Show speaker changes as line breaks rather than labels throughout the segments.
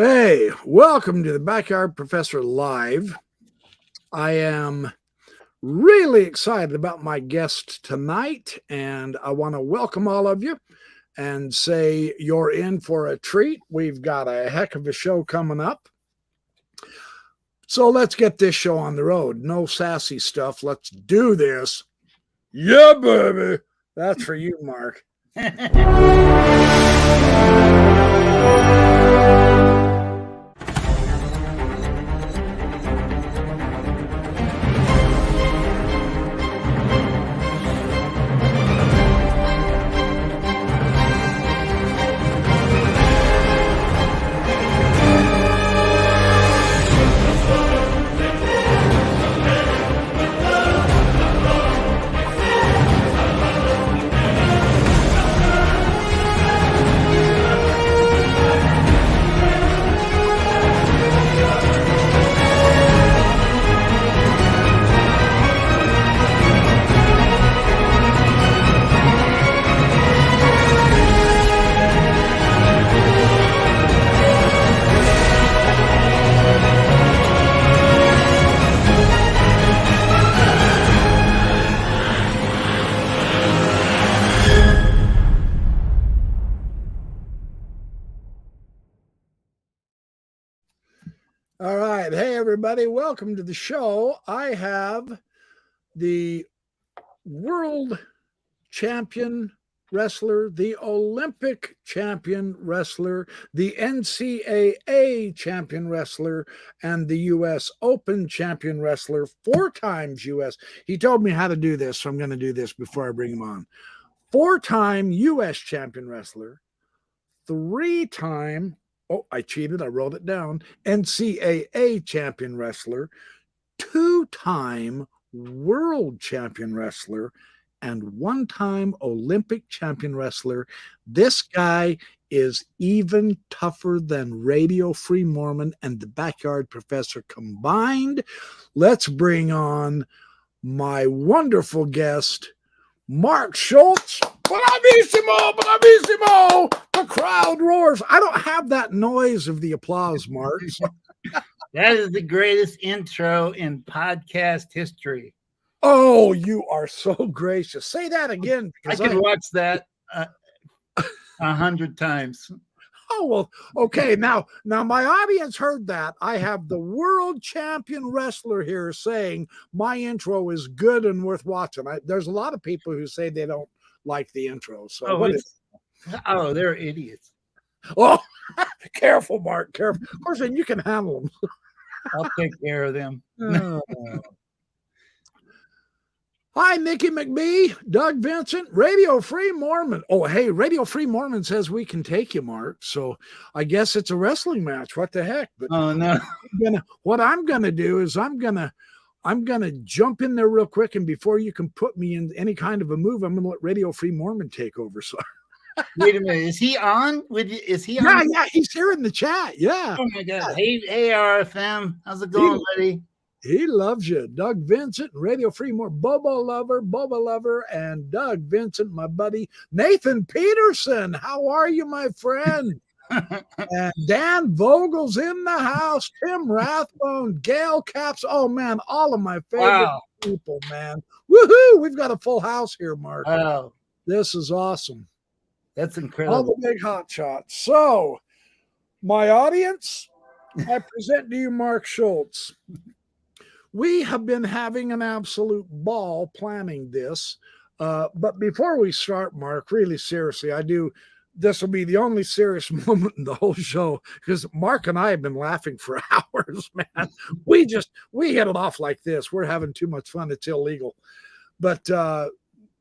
Hey, welcome to the Backyard Professor Live. I am really excited about my guest tonight, and I want to welcome all of you and say you're in for a treat. We've got a heck of a show coming up. So let's get this show on the road. No sassy stuff. Let's do this. Yeah, baby. That's for you, Mark. All right. Hey, everybody. Welcome to the show. I have the world champion wrestler, the Olympic champion wrestler, the NCAA champion wrestler, and the U.S. Open champion wrestler, 4 times U.S. He told me how to do this, so I'm going to do this before I bring him on. 4-time U.S. champion wrestler, 3-time I cheated. I wrote it down. NCAA champion wrestler, 2-time world champion wrestler, and 1-time Olympic champion wrestler. This guy is even tougher than Radio Free Mormon and the Backyard Professor combined. Let's bring on my wonderful guest, Mark Schultz. Bravissimo, bravissimo. The crowd roars. I don't have that noise of the applause, Mark.
That is the greatest intro in podcast history.
Oh, you are so gracious. Say that again.
I could watch that 100 times.
Oh, well, okay. Now my audience heard that. I have the world champion wrestler here saying my intro is good and worth watching. There's a lot of people who say they don't like the intro. So
they're idiots.
Oh, careful, Mark. Careful. Of course, then you can handle them.
I'll take care of them.
Hi, Nikki McBee, Doug Vincent, Radio Free Mormon. Oh, hey, Radio Free Mormon says we can take you, Mark. So I guess it's a wrestling match. What the heck? But
oh no.
What I'm gonna do is I'm gonna jump in there real quick, and before you can put me in any kind of a move, I'm gonna let Radio Free Mormon take over. So
wait a minute, is he on? Is he on?
Yeah, he's here in the chat. Yeah.
Oh my God. Hey, RFM, how's it going, buddy?
He loves you. Doug Vincent, Radio Free More, Boba Lover, and Doug Vincent, my buddy. Nathan Peterson, how are you, my friend? And Dan Vogel's in the house. Tim Rathbone, Gail Caps. Oh, man, all of my favorite people, man. Woohoo! We've got a full house here, Mark.
Wow.
This is awesome.
That's incredible.
All the big hot shots. So, my audience, I present to you Mark Schultz. We have been having an absolute ball planning this. But before we start, Mark, really seriously, this will be the only serious moment in the whole show because Mark and I have been laughing for hours, man. We hit it off like this. We're having too much fun. It's illegal. But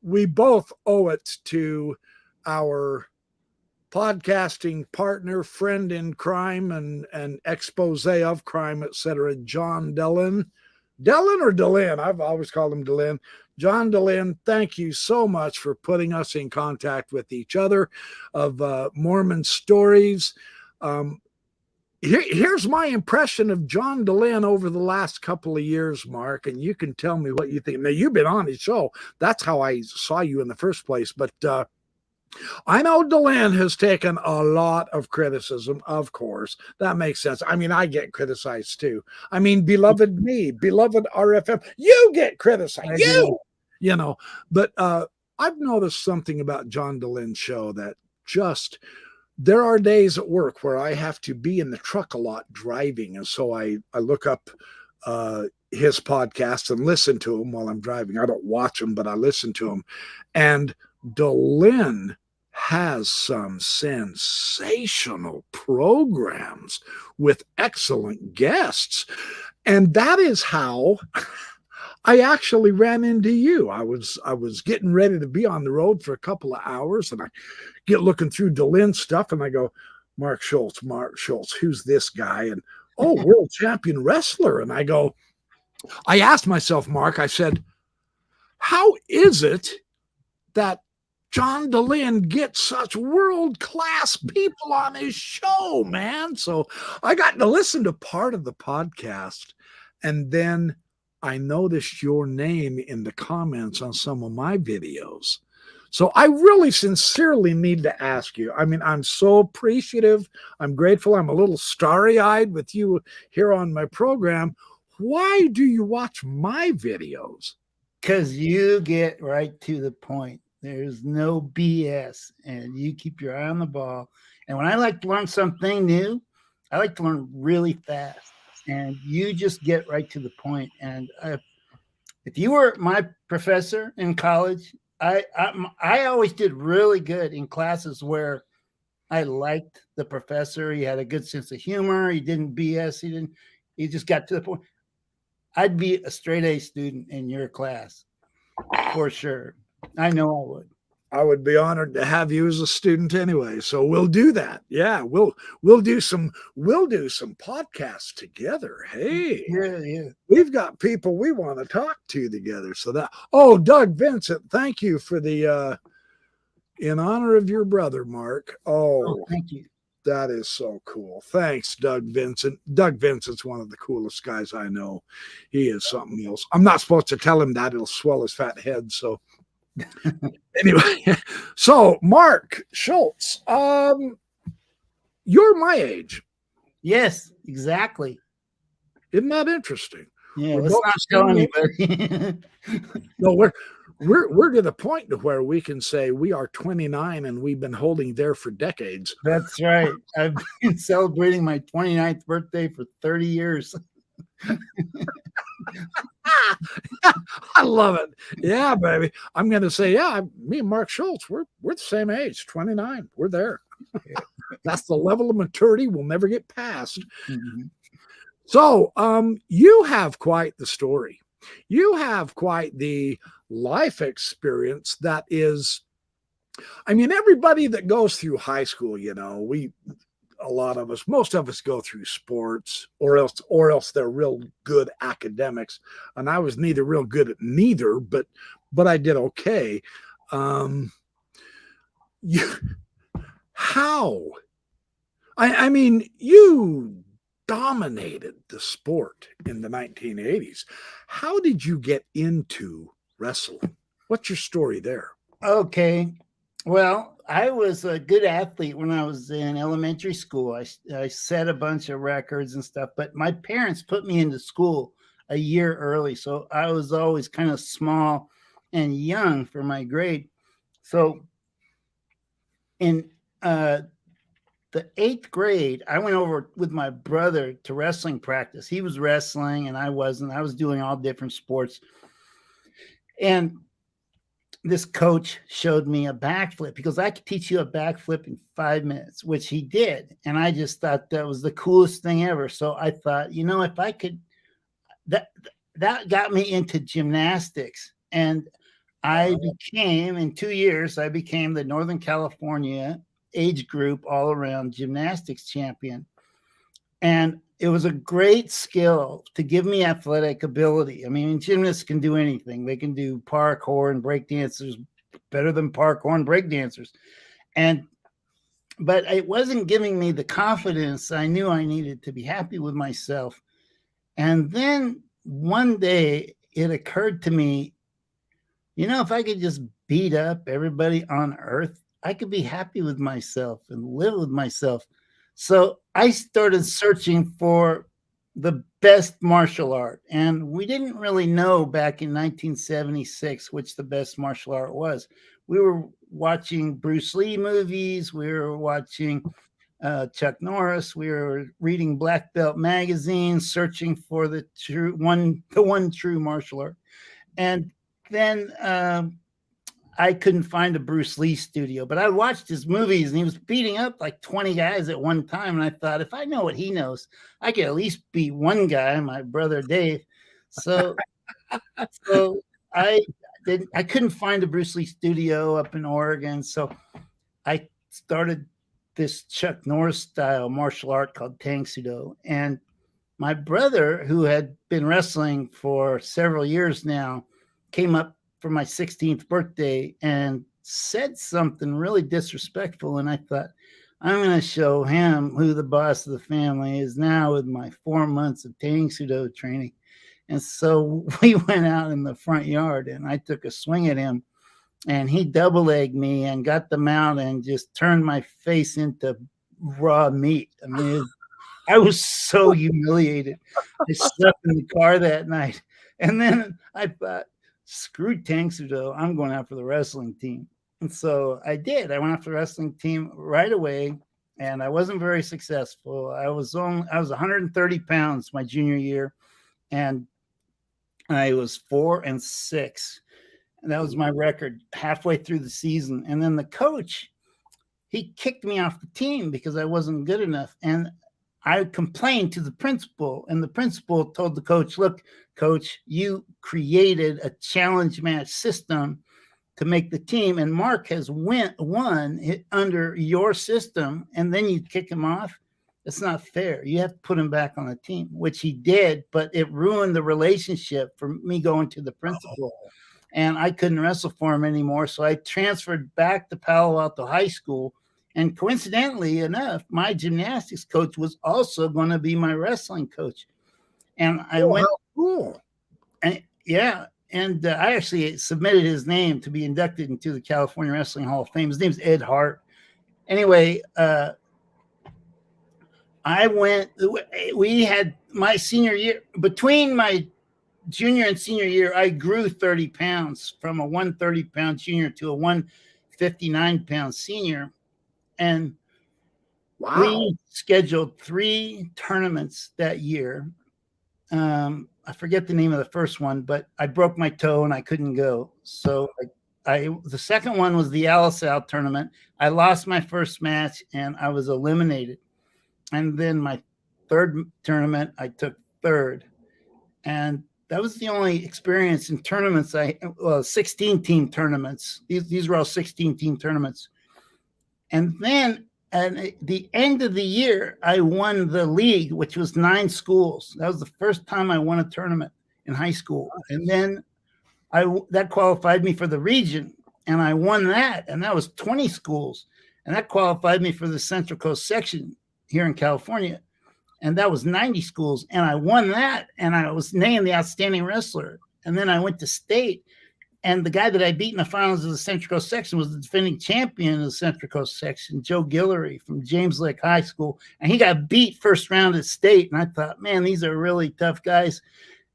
we both owe it to our podcasting partner, friend in crime and expose of crime, etc., John Dellin. Dellin or Delin? I've always called him Delin. John Delin, thank you so much for putting us in contact with each other of Mormon stories. Here's my impression of John Delin over the last couple of years, Mark, and you can tell me what you think. Now, you've been on his show. That's how I saw you in the first place. But I know Deland has taken a lot of criticism, of course. That makes sense. I mean, I get criticized too. I mean, beloved me, beloved RFM, you get criticized.
I do.
You know, but I've noticed something about John Deland's show that just there are days at work where I have to be in the truck a lot driving. And so I look up his podcast and listen to him while I'm driving. I don't watch him, but I listen to him. And Deland has some sensational programs with excellent guests. And that is how I actually ran into you. I was getting ready to be on the road for a couple of hours, and I get looking through Deland stuff, and I go, Mark Schultz, who's this guy? And oh, world champion wrestler. And I asked myself, Mark, I said, how is it that John Deland gets such world-class people on his show, man? So I got to listen to part of the podcast, and then I noticed your name in the comments on some of my videos. So I really sincerely need to ask you. I mean, I'm so appreciative. I'm grateful. I'm a little starry-eyed with you here on my program. Why do you watch my videos?
Because you get right to the point. There's no BS, and you keep your eye on the ball. And when I like to learn something new, I like to learn really fast. And you just get right to the point. And if you were my professor in college, I always did really good in classes where I liked the professor. He had a good sense of humor. He didn't BS. He just got to the point. I'd be a straight A student in your class for sure. I know I would.
I would be honored to have you as a student anyway. So we'll do that. Yeah, we'll do some podcasts together. Hey,
yeah.
We've got people we want to talk to together. So Doug Vincent, thank you for the in honor of your brother, Mark.
Oh, thank you.
That is so cool. Thanks, Doug Vincent. Doug Vincent's one of the coolest guys I know. He is something else. I'm not supposed to tell him that. It'll swell his fat head. So anyway, so Mark Schultz, you're my age.
Yes, exactly.
Isn't that interesting?
Yeah, let's not tell anybody.
No, we're to the point to where we can say we are 29 and we've been holding there for decades.
That's right. I've been celebrating my 29th birthday for 30 years.
I love it. Yeah, baby. I'm going to say, yeah, me and Mark Schultz, we're the same age, 29. We're there. That's the level of maturity we'll never get past.
Mm-hmm.
So you have quite the story. You have quite the life experience that is, I mean, everybody that goes through high school, you know, a lot of us, most of us go through sports or else they're real good academics. And I was neither real good at neither, but I did okay. I mean, you dominated the sport in the 1980s. How did you get into wrestling? What's your story there?
Okay. Well, I was a good athlete when I was in elementary school. I set a bunch of records and stuff, but my parents put me into school a year early. So I was always kind of small and young for my grade. So in the 8th grade, I went over with my brother to wrestling practice. He was wrestling and I wasn't. I was doing all different sports. And this coach showed me a backflip because I could teach you a backflip in 5 minutes, which he did. And I just thought that was the coolest thing ever. So I thought, you know, if I could, that got me into gymnastics. And in 2 years, I became the Northern California age group all around gymnastics champion. And it was a great skill to give me athletic ability. I mean, gymnasts can do anything. They can do parkour and breakdancers better than parkour and breakdancers. But it wasn't giving me the confidence I knew I needed to be happy with myself. And then one day it occurred to me, you know, if I could just beat up everybody on earth, I could be happy with myself and live with myself. So I started searching for the best martial art. And we didn't really know back in 1976 which the best martial art was. We were watching Bruce Lee movies. We were watching Chuck Norris. We were reading Black Belt magazines, searching for the one true martial art. And then I couldn't find a Bruce Lee studio, but I watched his movies and he was beating up like 20 guys at one time. And I thought, if I know what he knows, I could at least beat one guy, my brother Dave. So I couldn't find a Bruce Lee studio up in Oregon. So I started this Chuck Norris style martial art called Tang Sudo. And my brother, who had been wrestling for several years now, came up for my 16th birthday and said something really disrespectful. And I thought, I'm going to show him who the boss of the family is now with my 4 months of Tang Sudo training. And so we went out in the front yard and I took a swing at him and he double legged me and got the mount and just turned my face into raw meat. I mean, I was so humiliated. I slept in the car that night. And then I thought, screw Tang Sudo, I'm going out for the wrestling team. And so I did. I went out for the wrestling team right away, and I wasn't very successful. I was 130 pounds my junior year, and I was 4-6. And that was my record halfway through the season. And then the coach, he kicked me off the team because I wasn't good enough. And I complained to the principal, and the principal told the coach, look, coach, you created a challenge match system to make the team, and Mark has won under your system, and then you kick him off. It's not fair. You have to put him back on the team, which he did, but it ruined the relationship for me going to the principal. And I couldn't wrestle for him anymore. So I transferred back to Palo Alto High School. And coincidentally enough, my gymnastics coach was also going to be my wrestling coach. And I went.
Cool.
And yeah. And I actually submitted his name to be inducted into the California Wrestling Hall of Fame. His name's Ed Hart. Anyway, we had my senior year, between my junior and senior year, I grew 30 pounds from a 130-pound junior to a 159-pound senior. And
wow,
we scheduled 3 tournaments that year. I forget the name of the first one, but I broke my toe and I couldn't go. So the second one was the Alisal tournament. I lost my first match and I was eliminated. And then my third tournament, I took third. And that was the only experience in tournaments. 16-team tournaments. These were all 16-team tournaments. And then at the end of the year, I won the league, which was 9 schools. That was the first time I won a tournament in high school. And then that qualified me for the region, and I won that. And that was 20 schools. And that qualified me for the Central Coast section here in California. And that was 90 schools. And I won that. And I was named the outstanding wrestler. And then I went to state. And the guy that I beat in the finals of the Central Coast section was the defending champion of the Central Coast section, Joe Guillory from James Lick High School. And he got beat first round at state. And I thought, man, these are really tough guys.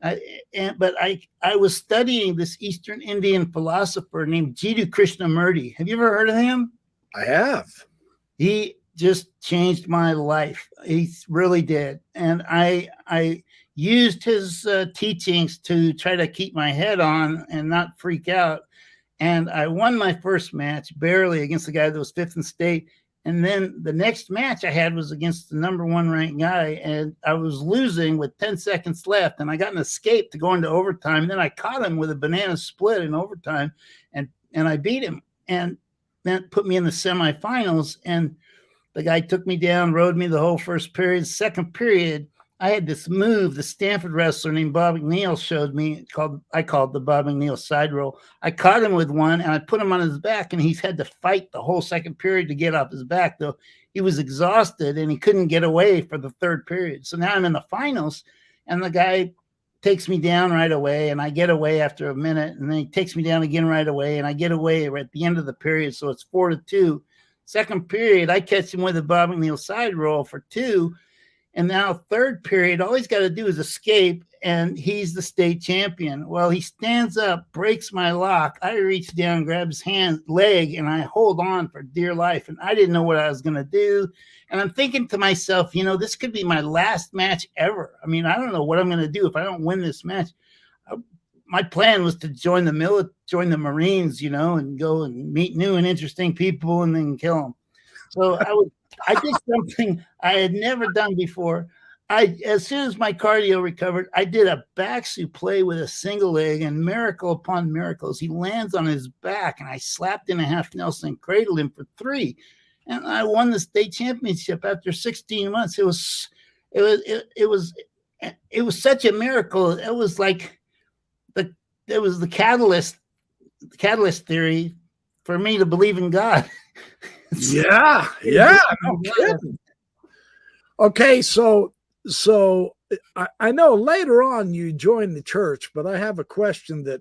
But I was studying this Eastern Indian philosopher named Jiddu Krishnamurti. Have you ever heard of him?
I have.
He just changed my life. He really did. And I used his teachings to try to keep my head on and not freak out. And I won my first match barely against the guy that was 5th in state. And then the next match I had was against the number 1 ranked guy. And I was losing with 10 seconds left. And I got an escape to go into overtime. And then I caught him with a banana split in overtime. And I beat him. And that put me in the semifinals. And the guy took me down, rode me the whole first period. Second period, I had this move the Stanford wrestler named Bob McNeil showed me, I called the Bob McNeil side roll. I caught him with one, and I put him on his back, and he's had to fight the whole second period to get off his back, though he was exhausted, and he couldn't get away for the third period. So now I'm in the finals, and the guy takes me down right away, and I get away after a minute, and then he takes me down again right away, and I get away at the end of the period, so it's 4-2. Second period, I catch him with a bobbing heel side roll for 2, and now third period, all he's got to do is escape, and he's the state champion. Well, he stands up, breaks my lock. I reach down, grab his leg, and I hold on for dear life, and I didn't know what I was going to do. And I'm thinking to myself, this could be my last match ever. I mean, I don't know what I'm going to do if I don't win this match. My plan was to join the Marines, and go and meet new and interesting people and then kill them. So I did something I had never done before. As soon as my cardio recovered, I did a back suplex with a single leg, and miracle upon miracles, he lands on his back, and I slapped in a half Nelson, cradled him for 3. And I won the state championship after 16 months. It was such a miracle. It was like the catalyst theory for me to believe in God.
Yeah. No kidding. Okay, so I know later on you joined the church, but I have a question that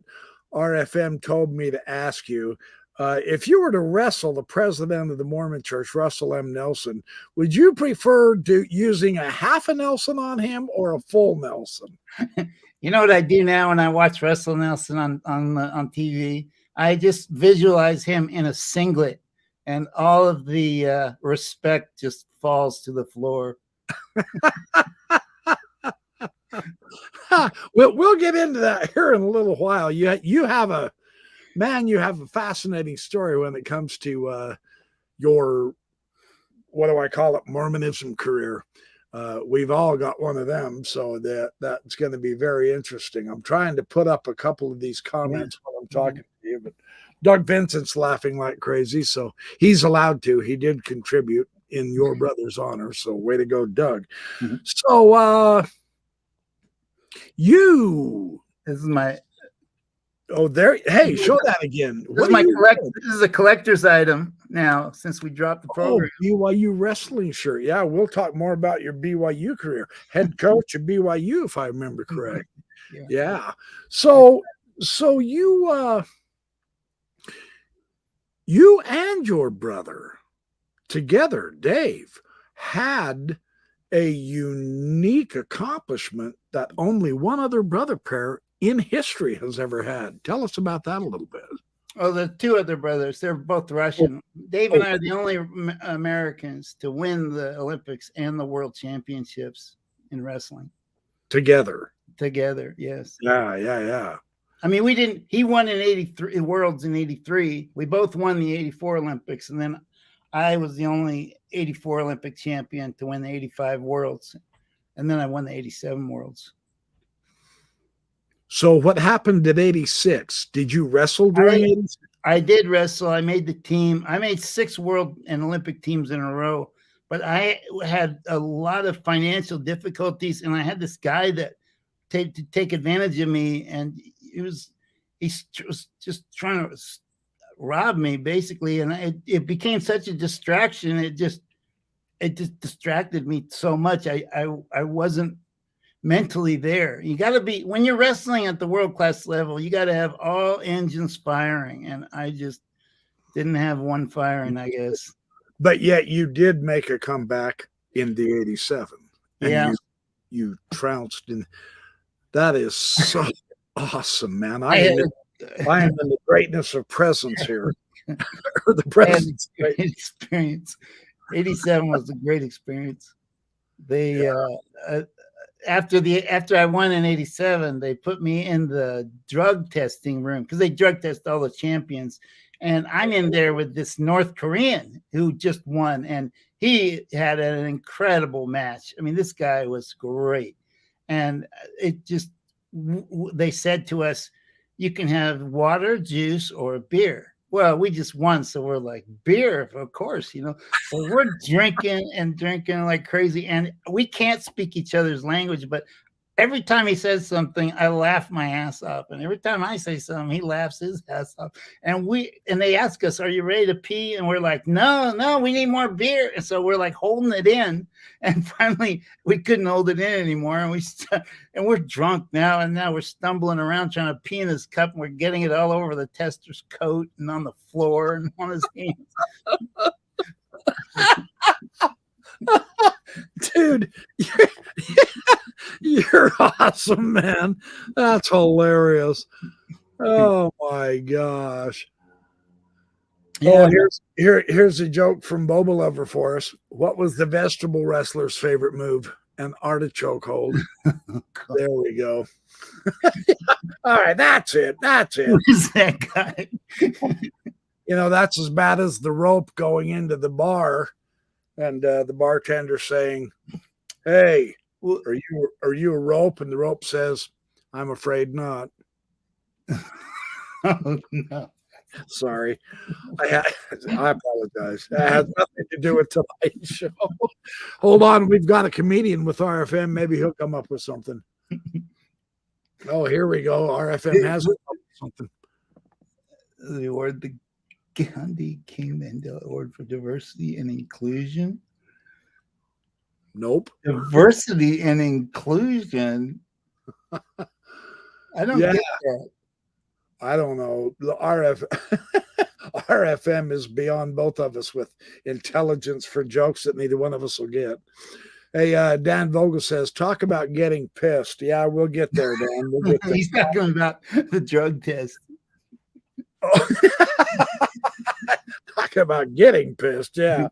RFM told me to ask you. If you were to wrestle the president of the Mormon Church, Russell M. Nelson, would you prefer using a half a Nelson on him or a full Nelson?
You know what I do now when I watch Russell Nelson on TV? I just visualize him in a singlet, and all of the respect just falls to the floor.
We'll get into that here in a little while. You have a fascinating story when it comes to your, what do I call it, Mormonism career. We've all got one of them, so that's going to be very interesting. I'm trying to put up a couple of these comments while I'm talking to you, but Doug Vincent's laughing like crazy, so he's allowed to. He did contribute in your brother's honor, so way to go, Doug. Mm-hmm. So
this is my
hey, show that again.
This is a collector's item now since we dropped the program.
BYU wrestling shirt. Yeah, we'll talk more about your BYU career. Head coach at BYU, if I remember correct. Yeah. So you and your brother together, Dave, had a unique accomplishment that only one other brother pair in history has ever had. Tell us about that a little bit.
Oh, the 2 other brothers, they're both Russian. Dave and I are the only Americans to win the Olympics and the World Championships in wrestling.
Together,
yes.
Yeah.
I mean, he won in 83 Worlds in 83. We both won the 84 Olympics, and then I was the only 84 Olympic champion to win the 85 Worlds. And then I won the 87 Worlds.
So what happened at 86? Did you wrestle during 86?
I did wrestle. I made the team. I made 6 world and Olympic teams in a row, but I had a lot of financial difficulties, and I had this guy that to take advantage of me, and he was just trying to rob me, basically, and it became such a distraction. It just distracted me so much. I wasn't mentally there. You got to be, when you're wrestling at the world-class level, you got to have all engines firing, and I just didn't have one firing, I guess.
But yet you did make a comeback in the 87. And you trounced in. That is so awesome, man. I am in the greatness of presence here. Or the presence.
Experience. 87 was a great experience. They after I won in 87, they put me in the drug testing room because they drug test all the champions. And I'm in there with this North Korean who just won, and he had an incredible match. I mean, this guy was great. And it just, they said to us, you can have water, juice, or beer. Well, we just won, so we're like, beer, of course, So we're drinking like crazy, and we can't speak each other's language, but every time he says something, I laugh my ass off. And every time I say something, he laughs his ass off. And they ask us, are you ready to pee? And we're like, no, we need more beer. And so we're like holding it in. And finally we couldn't hold it in anymore. And we're drunk now. And now we're stumbling around trying to pee in his cup. And we're getting it all over the tester's coat and on the floor and on his hands.
Dude, you're awesome, man. That's hilarious. Oh my gosh.
Yeah.
Oh, here's a joke from Boba Lover for us. What was the vegetable wrestler's favorite move? An artichoke hold. There we go. All right, that's it.
Who's that guy?
That's as bad as the rope going into the bar. And the bartender saying, hey, are you a rope? And the rope says, I'm afraid not.
Oh, no.
Sorry. I apologize. That has nothing to do with tonight's show. Hold on. We've got a comedian with RFM. Maybe he'll come up with something. Oh, here we go. RFM has something.
The award, the Gandhi King Mandela Award for Diversity and Inclusion.
Nope.
Diversity and inclusion. I don't get that.
I don't know. The RFM is beyond both of us with intelligence for jokes that neither one of us will get. Hey, Dan Vogel says, talk about getting pissed. Yeah, we'll get there, Dan. We'll get there.
He's talking about the drug test.
Oh. Talk about getting pissed. Yeah.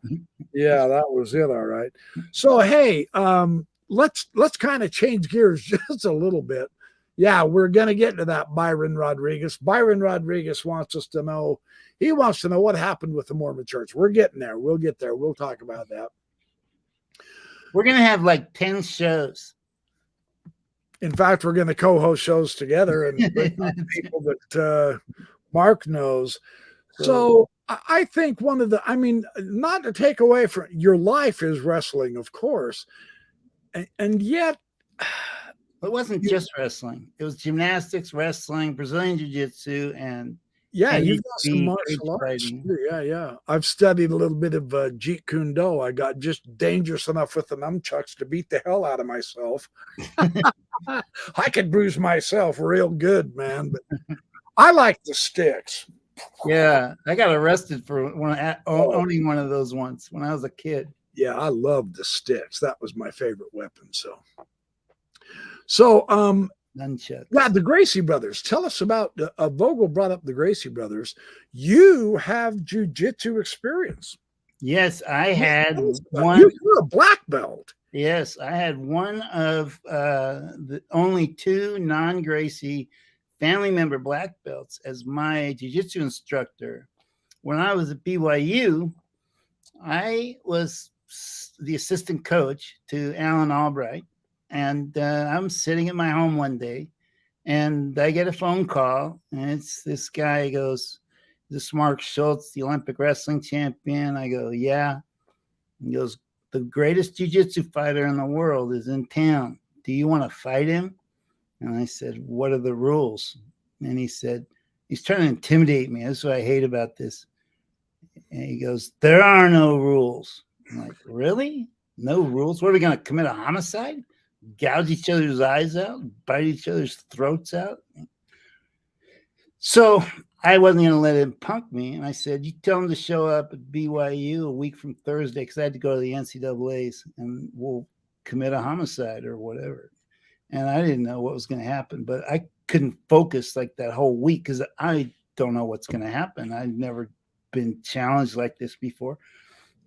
Yeah, that was it. All right. So, hey, let's kind of change gears just a little bit. Yeah, we're going to get to that Byron Rodriguez. Byron Rodriguez wants us to know, he wants to know what happened with the Mormon church. We're getting there. We'll get there. We'll talk about that.
We're going to have like 10 shows.
In fact, we're going to co-host shows together and bring on people that Mark knows. So I think not to take away from your life is wrestling, of course. And yet,
it wasn't just wrestling. It was gymnastics, wrestling, Brazilian Jiu-Jitsu, and
you've got some martial arts. Yeah. I've studied a little bit of Jeet Kune Do. I got just dangerous enough with the nunchucks to beat the hell out of myself. I could bruise myself real good, man. But I like the sticks.
Yeah, I got arrested for owning one of those once when I was a kid.
Yeah, I loved the sticks. That was my favorite weapon. So
nunchucks.
Yeah, the Gracie brothers. Tell us about Vogel brought up the Gracie brothers. You have jiu-jitsu experience.
Yes, I had one.
You're a black belt.
Yes, I had one of the only two non-Gracie family member black belts as my jiu-jitsu instructor. When I was at BYU, I was the assistant coach to Alan Albright. And I'm sitting at my home one day and I get a phone call and it's this guy. He goes, "This is Mark Schultz, the Olympic wrestling champion." I go, "Yeah." He goes, "The greatest jiu-jitsu fighter in the world is in town. Do you want to fight him?" And I said, "What are the rules?" And he said, he's trying to intimidate me. That's what I hate about this. And he goes, "There are no rules." I'm like, "Really? No rules? What are we going to commit a homicide? Gouge each other's eyes out, bite each other's throats out?" So I wasn't going to let him punk me. And I said, "You tell him to show up at BYU a week from Thursday," because I had to go to the NCAAs, "and we'll commit a homicide or whatever." And I didn't know what was going to happen, but I couldn't focus like that whole week because I don't know what's going to happen. I've never been challenged like this before.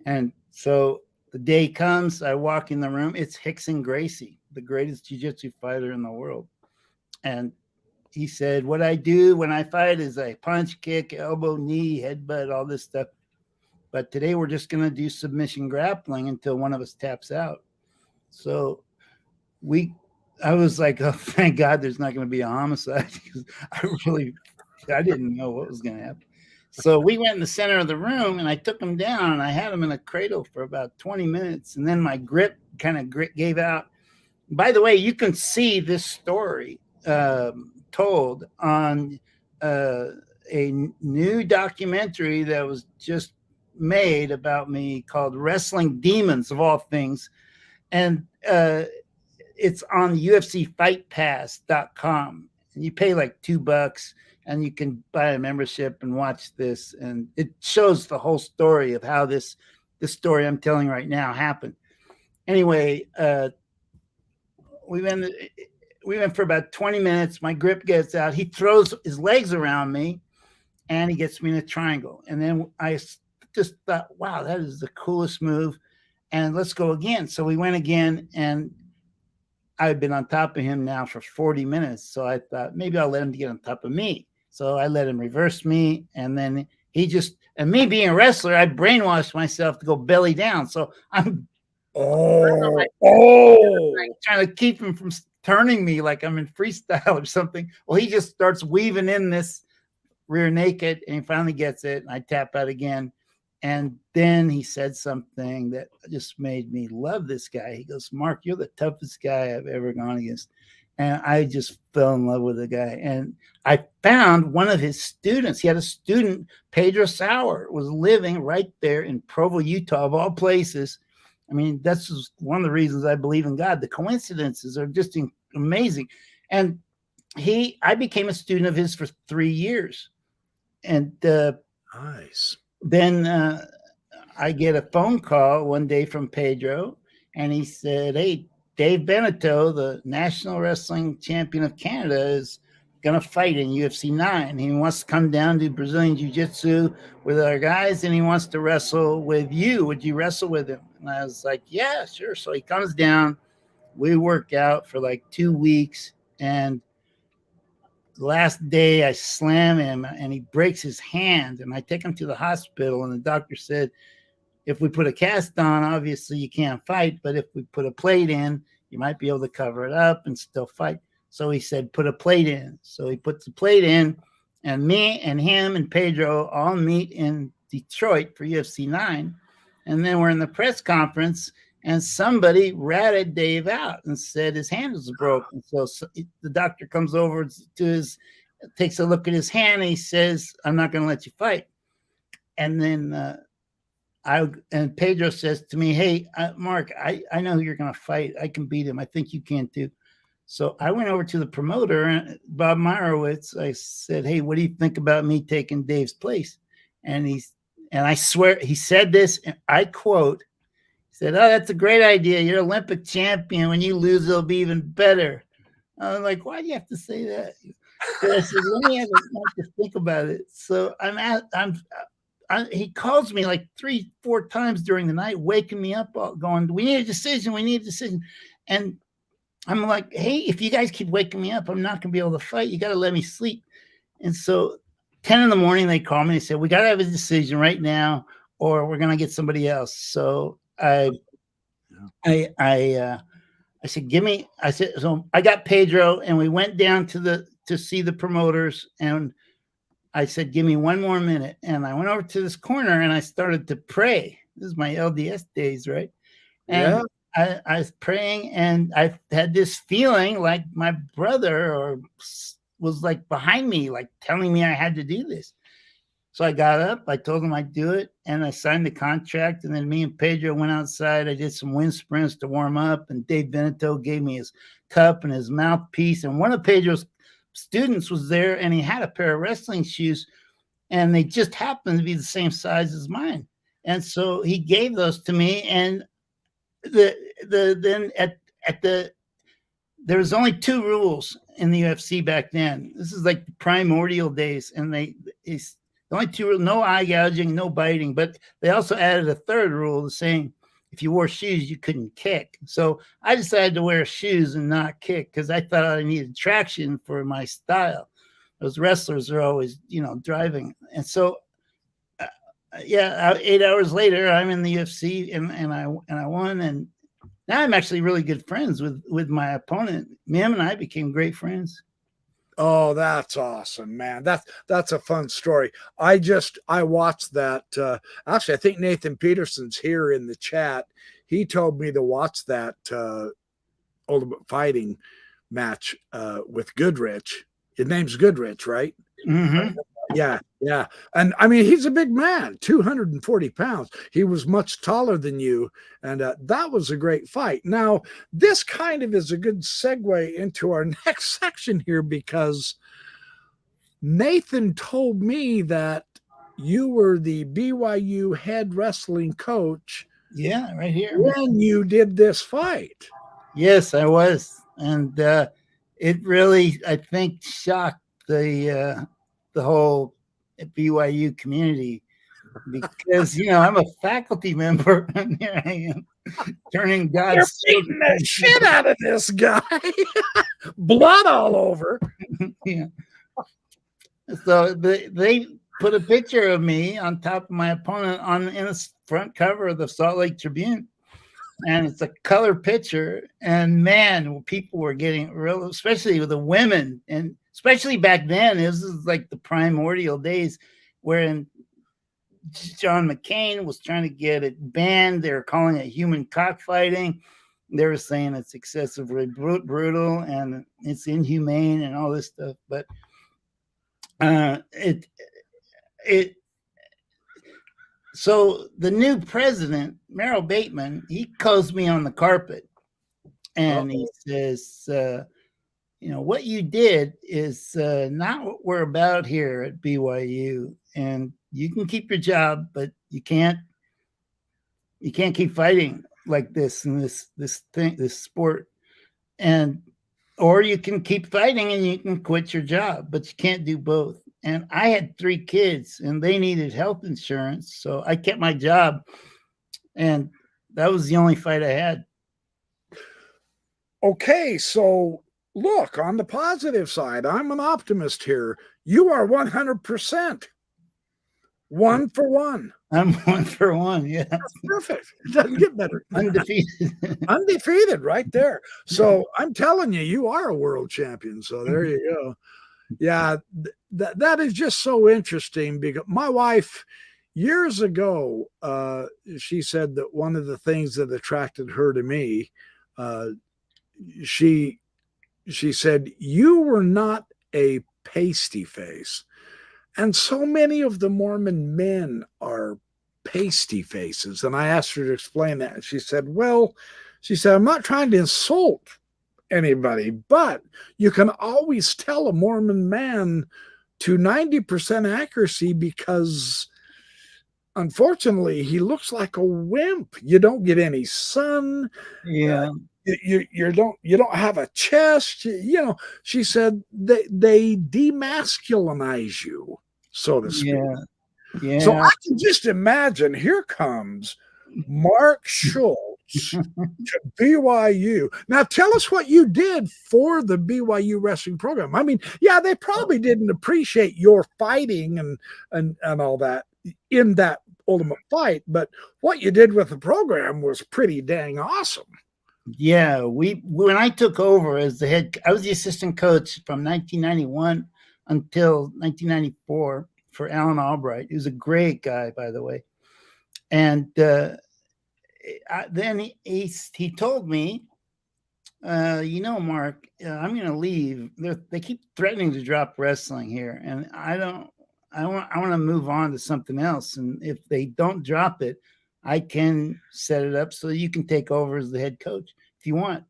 And so the day comes, I walk in the room. It's Rickson Gracie, the greatest jiu-jitsu fighter in the world. And he said, "What I do when I fight is I punch, kick, elbow, knee, headbutt, all this stuff. But today we're just going to do submission grappling until one of us taps out." So I was like, "Oh, thank God there's not going to be a homicide," because I didn't know what was going to happen. So we went in the center of the room and I took him down and I had him in a cradle for about 20 minutes. And then my grip kind of gave out By the way, you can see this story told on a new documentary that was just made about me called Wrestling Demons, of all things. And it's on UFCFightPass.com. And you pay like $2 and you can buy a membership and watch this. And it shows the whole story of how this story I'm telling right now happened. Anyway, we went for about 20 minutes. My grip gets out. He throws his legs around me and he gets me in a triangle. And then I just thought, wow, that is the coolest move. And let's go again. So we went again, and I've been on top of him now for 40 minutes. So I thought maybe I'll let him get on top of me. So I let him reverse me. And then and me being a wrestler, I brainwashed myself to go belly down. So I'm trying to keep him from turning me like I'm in freestyle or something. Well, he just starts weaving in this rear naked, and he finally gets it. And I tap out again. And then he said something that just made me love this guy. He goes, Mark, you're the toughest guy I've ever gone against. And I just fell in love with the guy. And I found one of his students. He had a student, Pedro Sauer, was living right there in Provo, Utah, of all places. I mean, that's one of the reasons I believe in God. The coincidences are just amazing. And I became a student of his for 3 years. And
nice.
Then I get a phone call one day from Pedro, and he said, hey, Dave Beneteau, the National Wrestling Champion of Canada, is going to fight in UFC 9. He wants to come down to Brazilian Jiu-Jitsu with our guys, and he wants to wrestle with you. Would you wrestle with him? And I was like, yeah, sure. So he comes down. We work out for like 2 weeks, and the last day I slam him and he breaks his hand, and I take him to the hospital, and the doctor said, if we put a cast on, obviously you can't fight, but if we put a plate in, you might be able to cover it up and still fight. So he said, put a plate in. So he puts the plate in, and me and him and Pedro all meet in Detroit for UFC 9. And then we're in the press conference, and somebody ratted Dave out and said his hand was broken. So the doctor comes over takes a look at his hand, and he says, I'm not going to let you fight. And then and Pedro says to me, hey, Mark, I know who you're going to fight. I can beat him. I think you can too. So I went over to the promoter, Bob Meyerowitz. I said, hey, what do you think about me taking Dave's place? And I swear he said this, and I quote, he said, oh, that's a great idea. You're Olympic champion. When you lose, it'll be even better. I'm like, why do you have to say that? So I said, let me have a night to think about it. So he calls me like 3-4 times during the night, waking me up, going, we need a decision. And I'm like, hey, if you guys keep waking me up, I'm not going to be able to fight. You got to let me sleep. And so 10 in the morning, they call me and say, we got to have a decision right now, or we're going to get somebody else. So I said, so I got Pedro, and we went down to see the promoters, and I said, give me 1 more minute. And I went over to this corner, and I started to pray. This is my LDS days, right? And I was praying, and I had this feeling like my brother was like behind me, like telling me I had to do this. So I got up, I told him I'd do it, and I signed the contract. And then me and Pedro went outside. I did some wind sprints to warm up, and Dave Beneteau gave me his cup and his mouthpiece. And one of Pedro's students was there, and he had a pair of wrestling shoes, and they just happened to be the same size as mine. And so he gave those to me. And there was only 2 rules in the UFC back then. This is like the primordial days, and the only 2 rules: no eye gouging, no biting. But they also added a 3rd rule, saying if you wore shoes, you couldn't kick. So I decided to wear shoes and not kick, because I thought I needed traction for my style. Those wrestlers are always, driving. And so, 8 hours later, I'm in the UFC, and I won. And now I'm actually really good friends with my opponent. Mim and I became great friends.
Oh, that's awesome, man. That's a fun story. I watched that. Actually, I think Nathan Peterson's here in the chat. He told me to watch that Ultimate Fighting match with Goodrich. His name's Goodrich, right?
Mm-hmm.
Yeah, yeah. And I mean, he's a big man, 240 pounds. He was much taller than you. And that was a great fight. Now, this kind of is a good segue into our next section here, because Nathan told me that you were the BYU head wrestling coach.
Yeah, right here.
When you did this fight.
Yes, I was. And it really, I think, shocked the whole BYU community, because I'm a faculty member and here I am turning God's
beating the shit out of this guy. Blood all over.
Yeah. So they put a picture of me on top of my opponent in the front cover of the Salt Lake Tribune. And it's a color picture, and man, people were getting real, especially with the women, and especially back then. This is like the primordial days, wherein John McCain was trying to get it banned. They were calling it human cockfighting. They were saying it's excessively brutal and it's inhumane and all this stuff. But so the new president, Merrill Bateman, he calls me on the carpet and he says, what you did is not what we're about here at BYU. And you can keep your job, but you can't keep fighting like this in this sport. Or you can keep fighting and you can quit your job, but you can't do both. And I had 3 kids and they needed health insurance. So I kept my job. And that was the only fight I had.
Okay. So look, on the positive side, I'm an optimist here. You are 100%. 1 for 1.
I'm 1 for 1. Yeah.
That's perfect. It doesn't get better.
Undefeated.
Undefeated right there. So I'm telling you, you are a world champion. So there you go. Yeah, that is just so interesting, because my wife years ago, she said that one of the things that attracted her to me, she said, you were not a pasty face. And so many of the Mormon men are pasty faces. And I asked her to explain that. And she said, I'm not trying to insult anybody, but you can always tell a Mormon man to 90% accuracy, because unfortunately he looks like a wimp. You don't get any sun.
Yeah.
You don't have a chest. She said they demasculinize you, so to speak.
Yeah.
So I can just imagine, here comes Mark Schultz to BYU. Now tell us what you did for the BYU wrestling program. I mean, yeah, they probably didn't appreciate your fighting and all that in that ultimate fight, but what you did with the program was pretty dang awesome.
Yeah, when I took over as the head, I was the assistant coach from 1991 until 1994 for Alan Albright. He was a great guy, by the way. And then he told me, Mark, I'm going to leave. They keep threatening to drop wrestling here, and I want to move on to something else. And if they don't drop it, I can set it up so you can take over as the head coach if you want.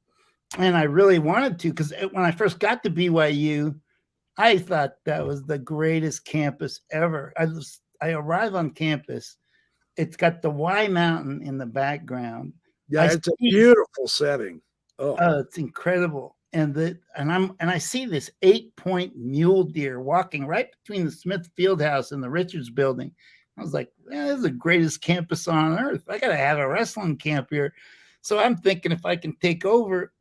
And I really wanted to, because when I first got to BYU, I thought that was the greatest campus ever. I arrive on campus. It's got the Y Mountain in the background.
Yeah, it's a beautiful setting.
Oh, it's incredible. And I see this 8-point mule deer walking right between the Smith Fieldhouse and the Richards building. I was like, man, this is the greatest campus on earth. I got to have a wrestling camp here. So I'm thinking if I can take over,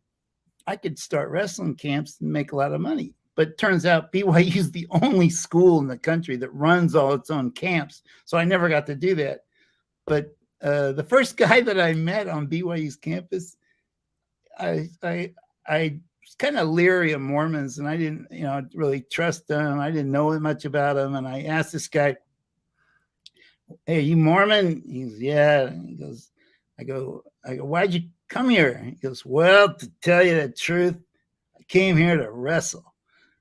I could start wrestling camps and make a lot of money. But it turns out BYU is the only school in the country that runs all its own camps. So I never got to do that. But the first guy that I met on BYU's campus, I was kind of leery of Mormons, and I didn't, really trust them. I didn't know much about them. And I asked this guy, "Hey, are you Mormon?" He goes, "Yeah." And he goes, I go, why'd you come here. He goes, well, to tell you the truth, I came here to wrestle.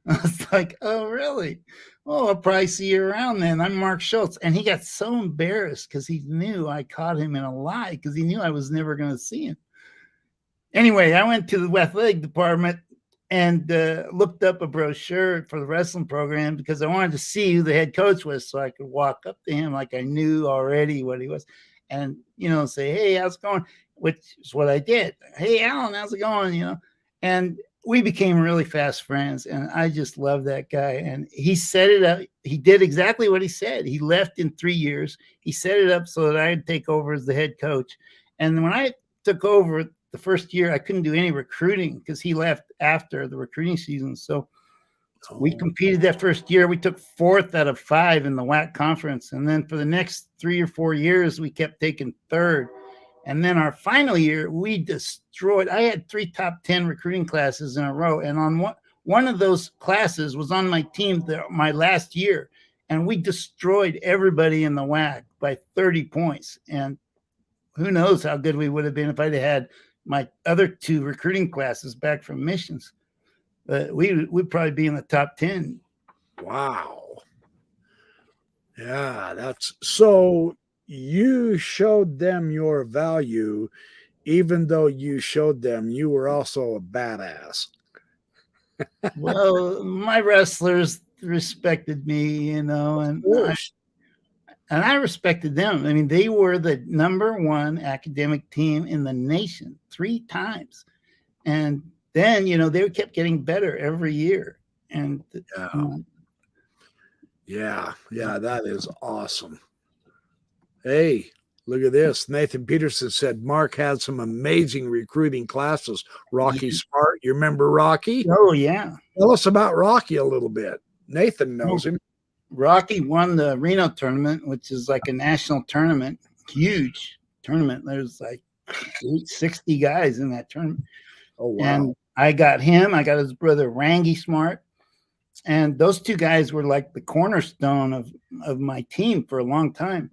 I was like, oh, really? Oh, I'll probably see you around then. I'm Mark Schultz. And he got so embarrassed because he knew I caught him in a lie because he knew I was never going to see him. Anyway, I went to the athletic department and looked up a brochure for the wrestling program because I wanted to see who the head coach was so I could walk up to him like I knew already what he was and, say, hey, how's it going? Which is what I did. Hey, Alan, how's it going? And we became really fast friends, and I just love that guy. And he set it up. He did exactly what he said. He left in 3 years. He set it up so that I'd take over as the head coach. And when I took over the first year, I couldn't do any recruiting because he left after the recruiting season. So we competed that first year. We took 4th out of 5 in the WAC conference. And then for the next 3 or 4 years, we kept taking 3rd. And then our final year, we destroyed. I had 3 top 10 recruiting classes in a row. And on one of those classes was on my team my last year. And we destroyed everybody in the WAC by 30 points. And who knows how good we would have been if I'd had my other 2 recruiting classes back from missions. But we'd probably be in the top 10.
Wow. Yeah, that's so. You showed them your value, even though you showed them you were also a badass.
Well, my wrestlers respected me, and I respected them. I mean, they were the #1 academic team in the nation 3 times. And then, they kept getting better every year. And
yeah, that is awesome. Hey, look at this. Nathan Peterson said Mark had some amazing recruiting classes. Rocky Smart. You remember Rocky?
Oh, yeah.
Tell us about Rocky a little bit. Nathan knows him.
Rocky won the Reno tournament, which is like a national tournament, huge tournament. There's like 60 guys in that tournament.
Oh, wow.
And I got him. I got his brother, Rangy Smart. And those 2 guys were like the cornerstone of my team for a long time.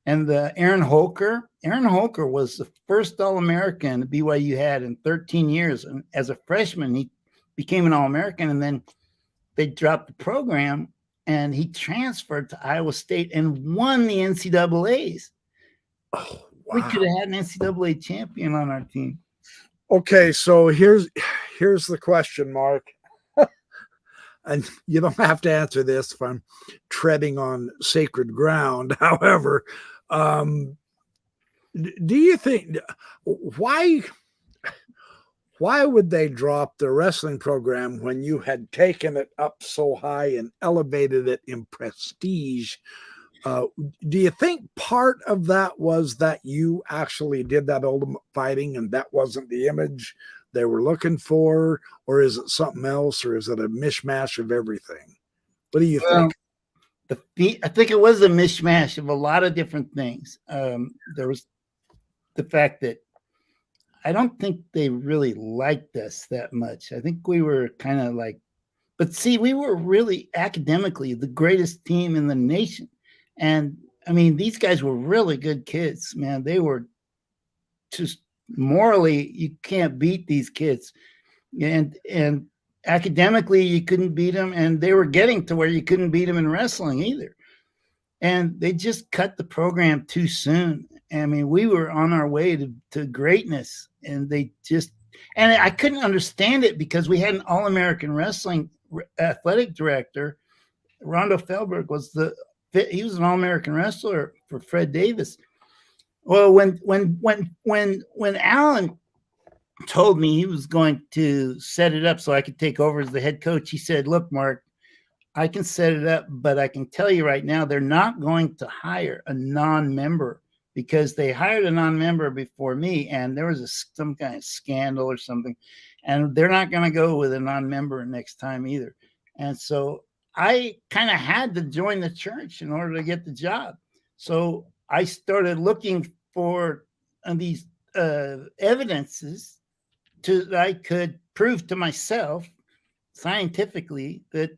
And Aaron Holker was the first All-American BYU had in 13 years. And as a freshman, he became an All-American. And then they dropped the program, and he transferred to Iowa State and won the NCAAs.
Oh, wow.
We could have had an NCAA champion on our team.
Okay, so here's the question, Mark. And you don't have to answer this if I'm treading on sacred ground. However, do you think why would they drop the wrestling program when you had taken it up so high and elevated it in prestige? Do you think part of that was that you actually did that ultimate fighting and that wasn't the image they were looking for, or is it something else, or is it a mishmash of everything? What do you think?
I think it was a mishmash of a lot of different things. There was the fact that I don't think they really liked us that much. I think we were kind of like, but see, we were really academically the greatest team in the nation. And I mean, these guys were really good kids, man. They were just morally, you can't beat these kids. And academically, you couldn't beat them. And they were getting to where you couldn't beat them in wrestling either. And they just cut the program too soon. I mean, we were on our way to greatness, and and I couldn't understand it because we had an All-American wrestling athletic director. Rondo Feldberg he was an All-American wrestler for Fred Davis. Well, when Alan told me he was going to set it up so I could take over as the head coach, he said, "Look, Mark, I can set it up, but I can tell you right now, they're not going to hire a non-member because they hired a non-member before me, and there was some kind of scandal or something, and they're not going to go with a non-member next time either." And so I kind of had to join the church in order to get the job. So I started looking for these evidences that I could prove to myself scientifically that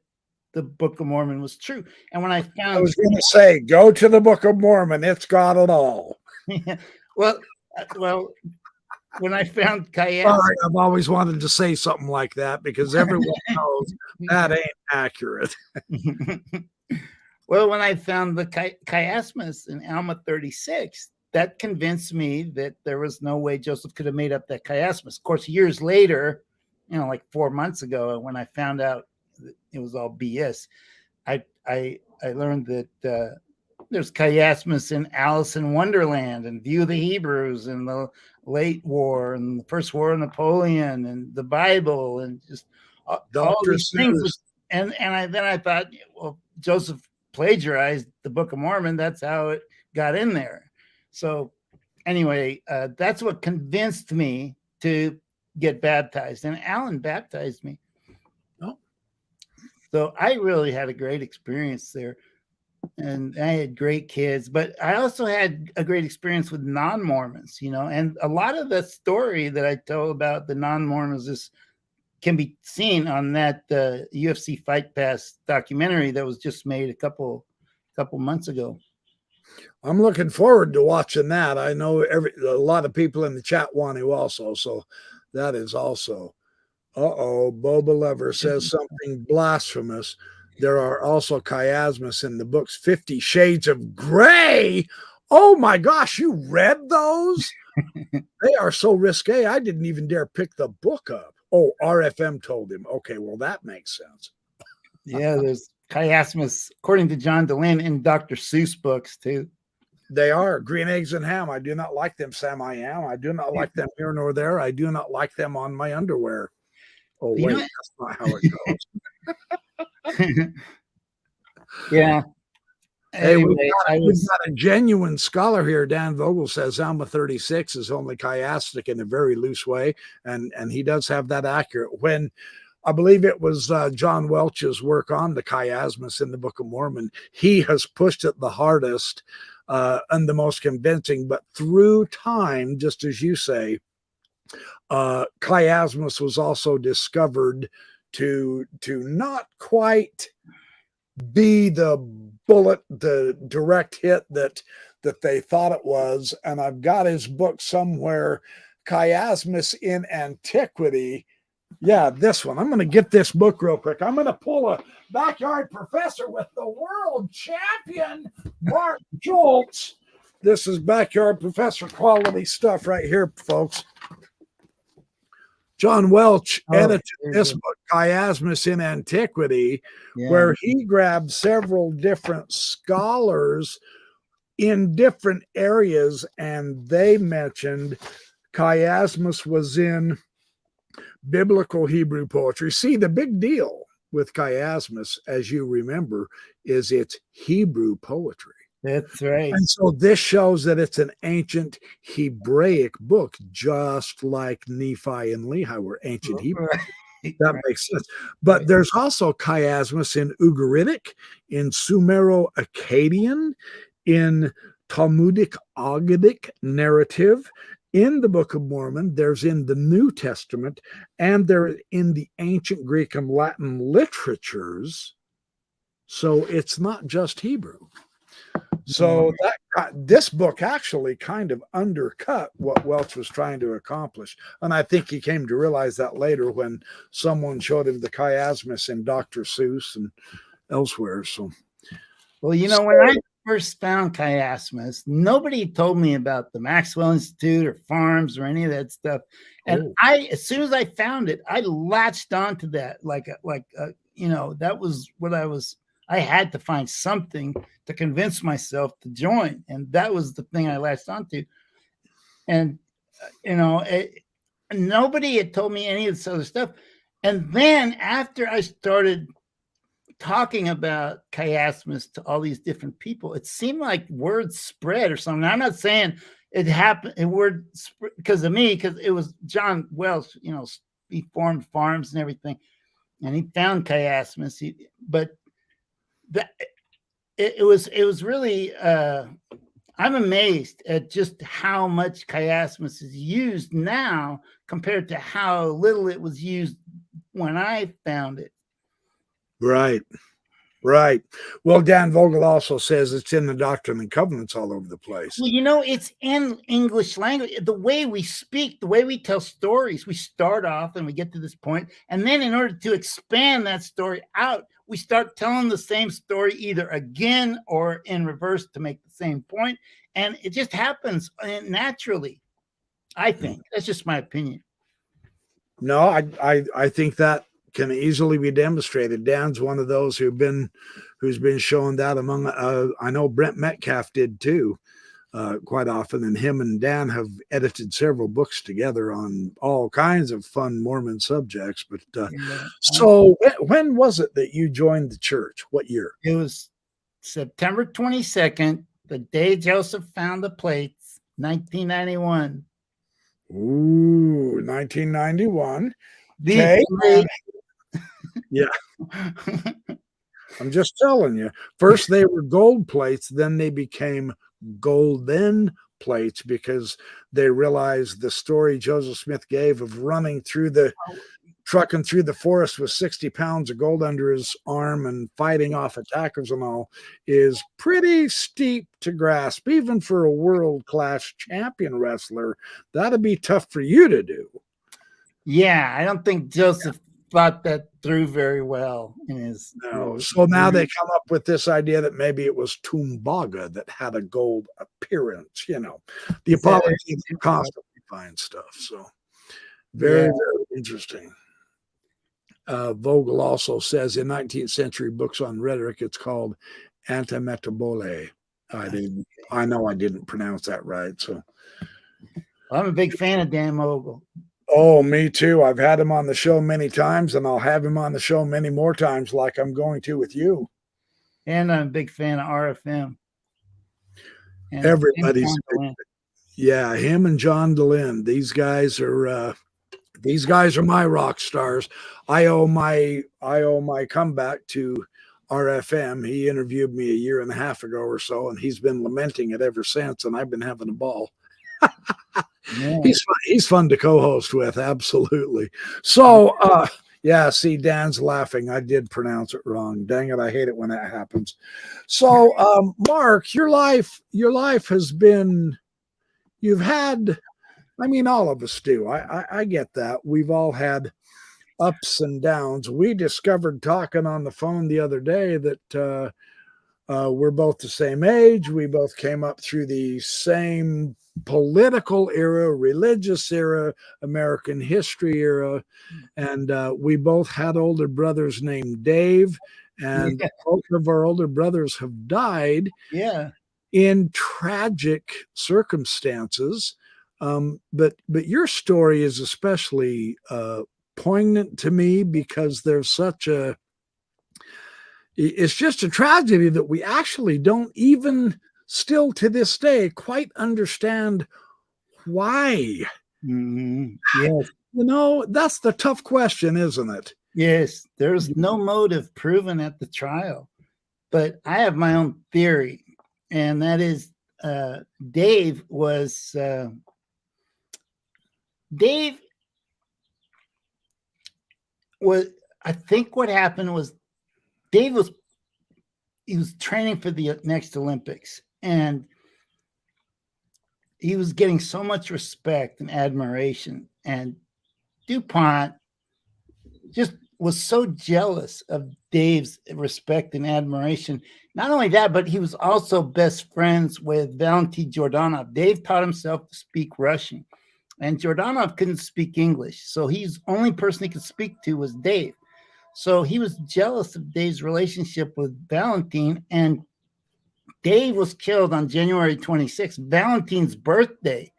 the Book of Mormon was true. And when I found,
I was going to say, go to the Book of Mormon. It's got it all.
well, when I found chiasmus.
Sorry, I've always wanted to say something like that because everyone knows that ain't accurate.
Well, when I found the chiasmus in Alma 36, that convinced me that there was no way Joseph could have made up that chiasmus. Of course, years later, like 4 months ago, when I found out that it was all BS, I learned that there's chiasmus in Alice in Wonderland and View of the Hebrews and the Late War and the First War of Napoleon and the Bible and just all these things. And then I thought, well, Joseph plagiarized the Book of Mormon. That's how it got in there. So anyway, that's what convinced me to get baptized. And Alan baptized me.
Oh.
So I really had a great experience there. And I had great kids, but I also had a great experience with non-Mormons, and a lot of the story that I tell about the non-Mormons can be seen on that UFC Fight Pass documentary that was just made a couple months ago.
I'm looking forward to watching that. I know a lot of people in the chat want to also, so that is also. Boba Lover says something blasphemous. There are also chiasmus in the books 50 Shades of Grey. Oh my gosh, you read those? They are so risque. I didn't even dare pick the book up. Oh, RFM told him. Okay, well, that makes sense.
Yeah, there's chiasmus, according to John DeLynn, in Dr. Seuss books, too.
They are. Green eggs and ham. I do not like them, Sam. I am. I do not like them here nor there. I do not like them on my underwear. Oh, wait, that's not how it goes.
Yeah.
Hey, we've got a genuine scholar here. Dan Vogel says Alma 36 is only chiastic in a very loose way, and he does have that accurate. When I believe it was John Welch's work on the chiasmus in the Book of Mormon, he has pushed it the hardest and the most convincing. But through time, just as you say, chiasmus was also discovered to not quite be the bullet, the direct hit that they thought it was. And I've got his book somewhere, Chiasmus in Antiquity. Yeah, this one. I'm going to get this book real quick. I'm going to pull a backyard professor with the world champion, Mark Schultz. This is backyard professor quality stuff right here, folks. John Welch edited this book, Chiasmus in Antiquity, where he grabbed several different scholars in different areas, and they mentioned chiasmus was in biblical Hebrew poetry. See, the big deal with chiasmus, as you remember, is it's Hebrew poetry.
That's right.
And so this shows that it's an ancient Hebraic book, just like Nephi and Lehi were ancient Hebrew. Right. That makes sense. But there's also chiasmus in Ugaritic, in Sumero-Akkadian, in Talmudic Aggadic narrative, in the Book of Mormon, there's in the New Testament, and they're in the ancient Greek and Latin literatures. So it's not just Hebrew. So this book actually kind of undercut what Welch was trying to accomplish. And I think he came to realize that later when someone showed him the chiasmus in Dr. Seuss and elsewhere. So,
well, when I first found chiasmus, nobody told me about the Maxwell Institute or farms or any of that stuff. And as soon as I found it, I latched onto that that was what I had to find something to convince myself to join. And that was the thing I latched onto. And, nobody had told me any of this other stuff. And then after I started talking about chiasmus to all these different people, it seemed like word spread or something. I'm not saying it happened, word spread because of me, because it was John Welch, he formed farms and everything. And he found chiasmus. But it was really I'm amazed at just how much chiasmus is used now compared to how little it was used when I found it.
Right. Right. Well, Dan Vogel also says it's in the Doctrine and Covenants all over the place.
Well, you know, it's in English language. The way we speak, the way we tell stories, we start off and we get to this point, and then in order to expand that story out, we start telling the same story either again or in reverse to make the same point, and it just happens naturally. I think that's just my opinion.
No, I think that can easily be demonstrated. Dan's one of those who's been showing that among. I know Brent Metcalf did too, quite often, and him and Dan have edited several books together on all kinds of fun Mormon subjects. But so when was it that you joined the church? What year?
It was September 22nd, the day Joseph found the plates, 1991.
Ooh, 1991.
Okay.
Yeah. I'm just telling you. First they were gold plates, then they became golden plates because they realized the story Joseph Smith gave of running through trucking through the forest with 60 pounds of gold under his arm and fighting off attackers and all is pretty steep to grasp. Even for a world-class champion wrestler, that'd be tough for you to do.
Yeah, I don't think Joseph thought that through very well in his.
No. So now they come up with this idea that maybe it was Tumbaga that had a gold appearance. You know, the apology constantly find stuff. So very interesting. Vogel also says in 19th century books on rhetoric, it's called antimetabole. I know I didn't pronounce that right. So
I'm a big fan of Dan Vogel.
Oh, me too. I've had him on the show many times, and I'll have him on the show many more times, like I'm going to with you.
And I'm a big fan of RFM.
And everybody's yeah, him and John DeLynn. These guys are my rock stars. I owe my comeback to RFM. He interviewed me a year and a half ago or so, and he's been lamenting it ever since, and I've been having a ball. Yeah. He's fun to co-host with, absolutely. So yeah, see, Dan's laughing. I did pronounce it wrong. Dang it, I hate it when that happens. So Mark, your life has been, you've had, I mean, all of us do. I get that. We've all had ups and downs. We discovered talking on the phone the other day that we're both the same age. We both came up through the same political era, religious era, American history era, and we both had older brothers named Dave, and both of our older brothers have died in tragic circumstances. But your story is especially poignant to me because there's such a, it's just a tragedy that we actually don't even still to this day quite understand why.
Yes.
You know, that's the tough question, isn't it?
Yes, there's no motive proven at the trial, but I have my own theory, and that is Dave was I think what happened was Dave was training for the next Olympics, and he was getting so much respect and admiration, and DuPont just was so jealous of Dave's respect and admiration. Not only that, but he was also best friends with Valentin Jordanov. Dave taught himself to speak Russian, and Jordanov couldn't speak English, so he's the only person he could speak to was Dave. So he was jealous of Dave's relationship with Valentin, and Dave was killed on January 26th, Valentin's birthday.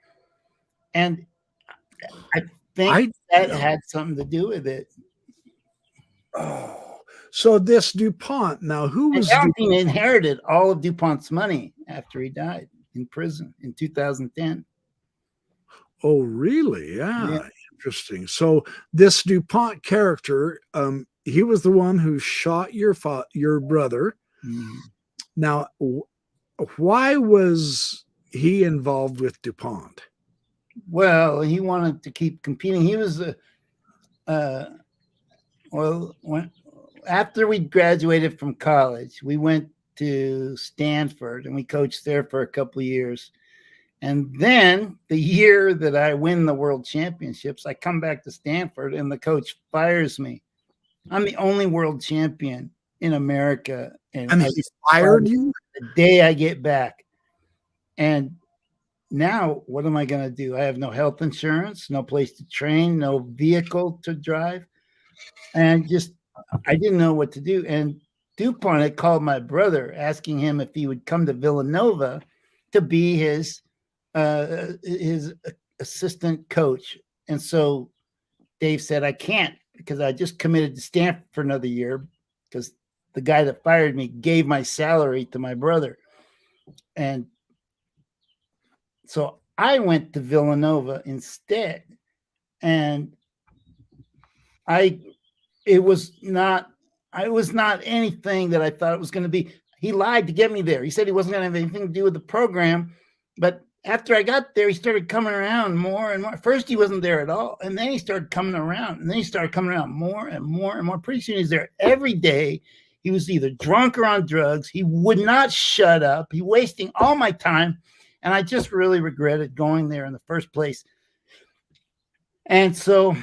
And I think that had something to do with it.
Oh, so this DuPont, now who was
Valentin inherited all of DuPont's money after he died in prison in 2010.
Oh, really? Yeah. Interesting. So this DuPont character, he was the one who shot your brother. Mm-hmm. Now, why was he involved with DuPont?
Well, he wanted to keep competing. He was after we graduated from college, we went to Stanford and we coached there for a couple of years. And then the year that I win the world championships, I come back to Stanford and the coach fires me. I'm the only world champion in America.
And he fired you?
The day I get back. And now what am I going to do? I have no health insurance, no place to train, no vehicle to drive. And I didn't know what to do. And DuPont had called my brother asking him if he would come to Villanova to be his assistant coach. And so Dave said, I can't, because I just committed to Stanford for another year, because the guy that fired me gave my salary to my brother. And so I went to Villanova instead. And I was not anything that I thought it was going to be. He lied to get me there. He said he wasn't going to have anything to do with the program. But after I got there, he started coming around more and more. First, he wasn't there at all. And then he started coming around. And then he started coming around more and more and more. Pretty soon he's there every day. He was either drunk or on drugs. He would not shut up. He was wasting all my time. And I just really regretted going there in the first place. And so,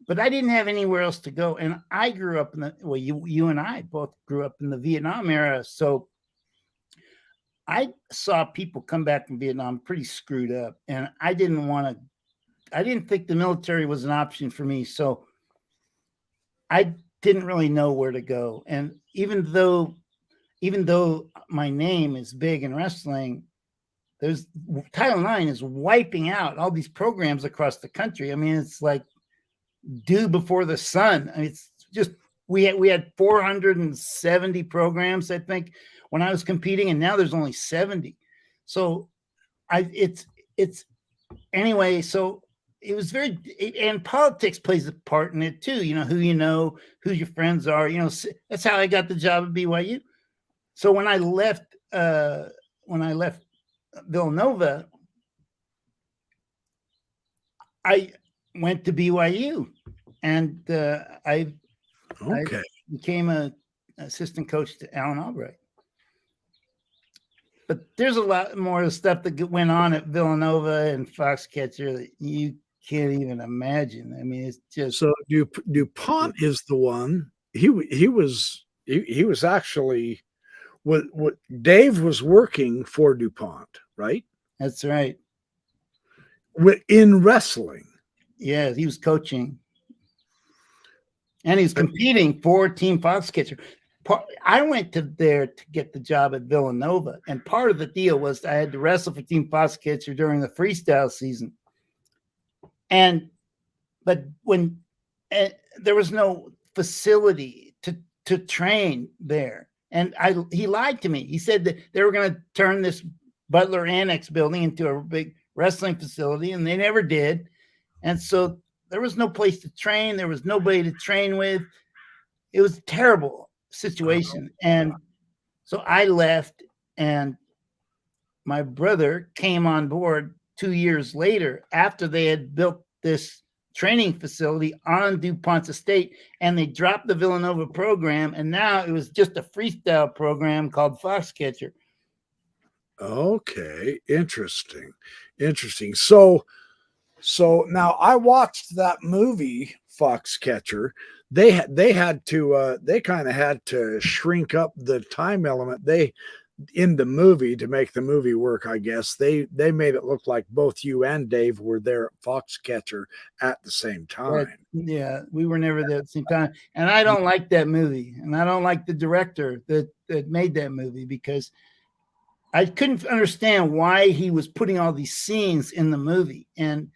but I didn't have anywhere else to go. And I grew up you and I both grew up in the Vietnam era. So I saw people come back from Vietnam pretty screwed up. And I didn't think the military was an option for me. So I didn't really know where to go. And even though my name is big in wrestling, Title IX is wiping out all these programs across the country. I mean, it's like dew before the sun. I mean, it's just we had 470 programs, I think, when I was competing, and now there's only 70. So it's anyway. So it was and politics plays a part in it too. Who who your friends are. That's how I got the job at BYU. So when I left Villanova, I went to BYU, and I became an assistant coach to Alan Albright. But there's a lot more stuff that went on at Villanova and Foxcatcher that you can't even imagine. I mean, it's just
so. DuPont is the one. He was actually what Dave was working for DuPont, right?
That's right.
In wrestling.
Yeah, he was coaching. And he was competing for Team Foxcatcher. I went there to get the job at Villanova. And part of the deal was I had to wrestle for Team Foxcatcher during the freestyle season. But when there was no facility to train there. And he lied to me. He said that they were going to turn this Butler Annex building into a big wrestling facility, and they never did. And so there was no place to train. There was nobody to train with. It was a terrible situation. And so I left, and my brother came on board 2 years later after they had built this training facility on DuPont's estate, and they dropped the Villanova program, and now it was just a freestyle program called Foxcatcher.
Okay, interesting. So now I watched that movie Foxcatcher. They kind of had to shrink up the time element in the movie to make the movie work. I guess they made it look like both you and Dave were there at Foxcatcher at the same time.
Yeah, we were never there at the same time. And I don't like that movie, and I don't like the director that made that movie, because I couldn't understand why he was putting all these scenes in the movie. And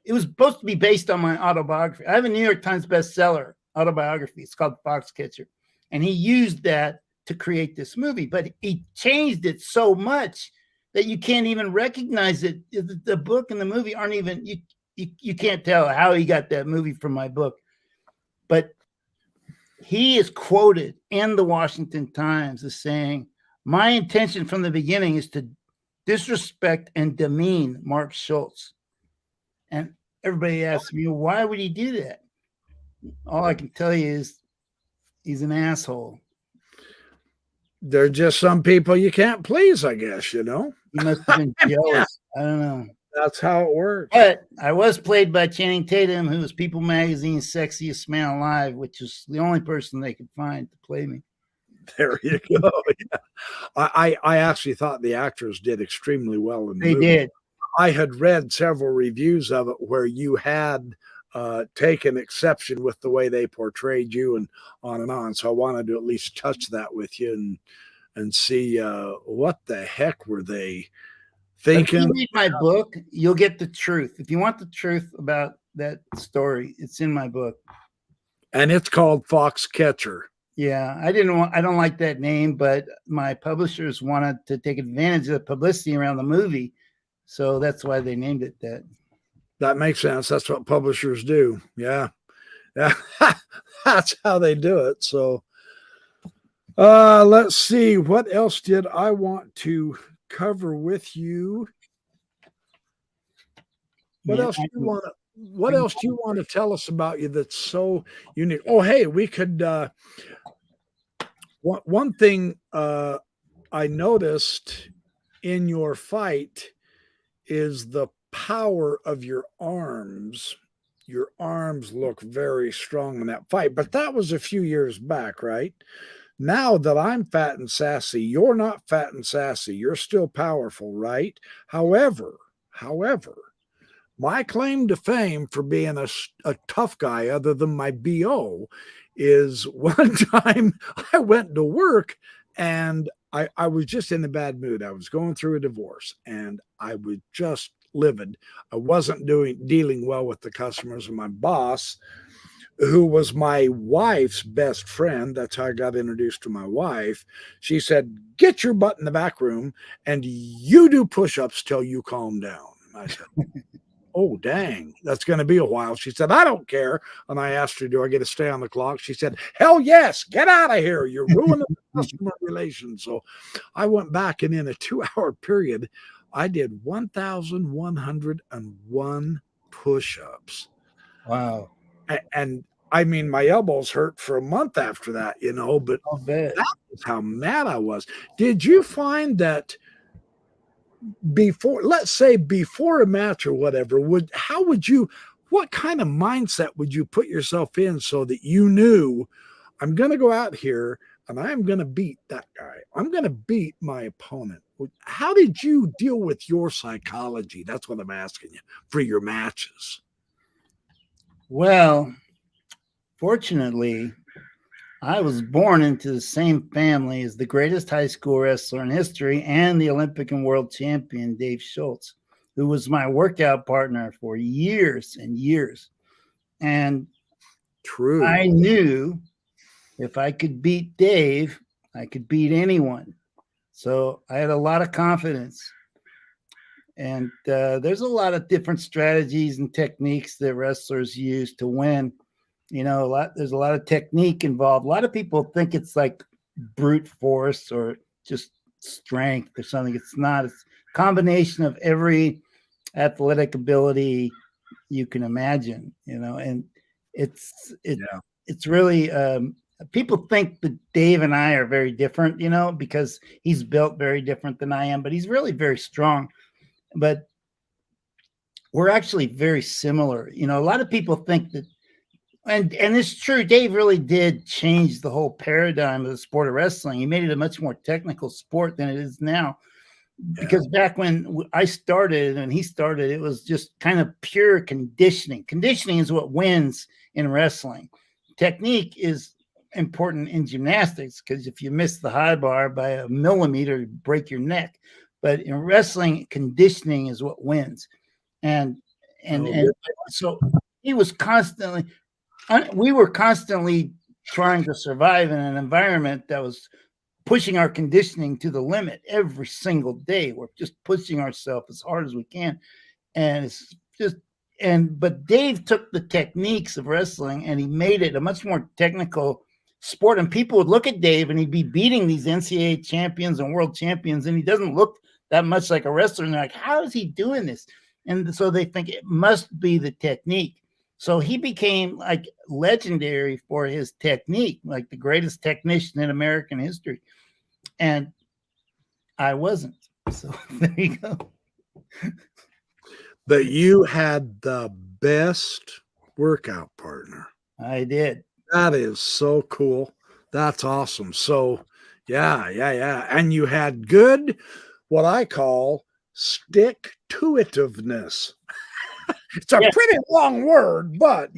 it was supposed to be based on my autobiography. I have a New York Times bestseller autobiography. It's called Foxcatcher. And he used that to create this movie, but he changed it so much that you can't even recognize it. The book and the movie aren't even, you can't tell how he got that movie from my book. But he is quoted in the Washington Times as saying, "My intention from the beginning is to disrespect and demean Mark Schultz." And everybody asks me, why would he do that? All I can tell you is He's an asshole.
There're just some people you can't please, I guess, you know.
He must have been jealous. I don't know.
That's how it works.
But I was played by Channing Tatum, who was People Magazine's sexiest man alive, which was the only person they could find to play me.
There you go. Yeah. I actually thought the actors did extremely well in the movie.
They did.
I had read several reviews of it where you had taken exception with the way they portrayed you and on and on. So I wanted to at least touch that with you and see what the heck were they thinking.
If you read my book, you'll get the truth. If you want the truth about that story, it's in my book.
And it's called Foxcatcher.
Yeah, I don't like that name, but my publishers wanted to take advantage of the publicity around the movie. So that's why they named it that.
That makes sense. That's what publishers do. Yeah. Yeah. That's how they do it. So let's see. What else did I want to cover with you? What else do you want to tell us about you that's so unique? Oh, hey, we could one thing I noticed in your fight is the power of your arms. Your arms look very strong in that fight, but that was a few years back, right? Now that I'm fat and sassy, you're not fat and sassy. You're still powerful, right? However, my claim to fame for being a tough guy, other than my BO, is one time I went to work and I was just in a bad mood. I was going through a divorce and I was just livid. I wasn't dealing well with the customers, and my boss, who was my wife's best friend, that's how I got introduced to my wife, she said, "Get your butt in the back room and you do push-ups till you calm down." I said, "Oh, dang, that's going to be a while." She said, "I don't care." And I asked her, "Do I get to stay on the clock?" She said, "Hell yes, get out of here. You're ruining the customer relations." So I went back, and in a 2-hour period, I did 1,101 push-ups.
Wow.
And I mean, my elbows hurt for a month after that, you know, but that was how mad I was. Did you find that before, let's say before a match or whatever, what kind of mindset would you put yourself in so that you knew, I'm going to go out here and I'm going to beat that guy. I'm going to beat my opponent. How did you deal with your psychology? That's what I'm asking you for your matches.
Well, fortunately, I was born into the same family as the greatest high school wrestler in history and the Olympic and world champion, Dave Schultz, who was my workout partner for years and years. And
true,
I knew if I could beat Dave, I could beat anyone. So I had a lot of confidence. And there's a lot of different strategies and techniques that wrestlers use to win. You know, there's a lot of technique involved. A lot of people think it's like brute force or just strength or something. It's not. It's a combination of every athletic ability you can imagine, you know, and it's really, people think that Dave and I are very different, you know, because he's built very different than I am, but he's really very strong. But we're actually very similar. You know, a lot of people think that, and it's true, Dave really did change the whole paradigm of the sport of wrestling. He made it a much more technical sport than it is now. Because back when I started and he started, it was just kind of pure conditioning. Conditioning is what wins in wrestling. Technique is important in gymnastics because if you miss the high bar by a millimeter, you break your neck. But in wrestling, conditioning is what wins. And so he was constantly, we were constantly trying to survive in an environment that was pushing our conditioning to the limit every single day. We're just pushing ourselves as hard as we can. And it's just, but Dave took the techniques of wrestling and he made it a much more technical sport. And people would look at Dave and he'd be beating these NCAA champions and world champions, and he doesn't look that much like a wrestler. And they're like, how is he doing this? And so they think it must be the technique. So he became like legendary for his technique, like the greatest technician in American history. And I wasn't. So there you go.
But you had the best workout partner.
I did.
That is so cool. That's awesome. So, yeah. And you had good, what I call stick-to-itiveness. It's a pretty long word, but,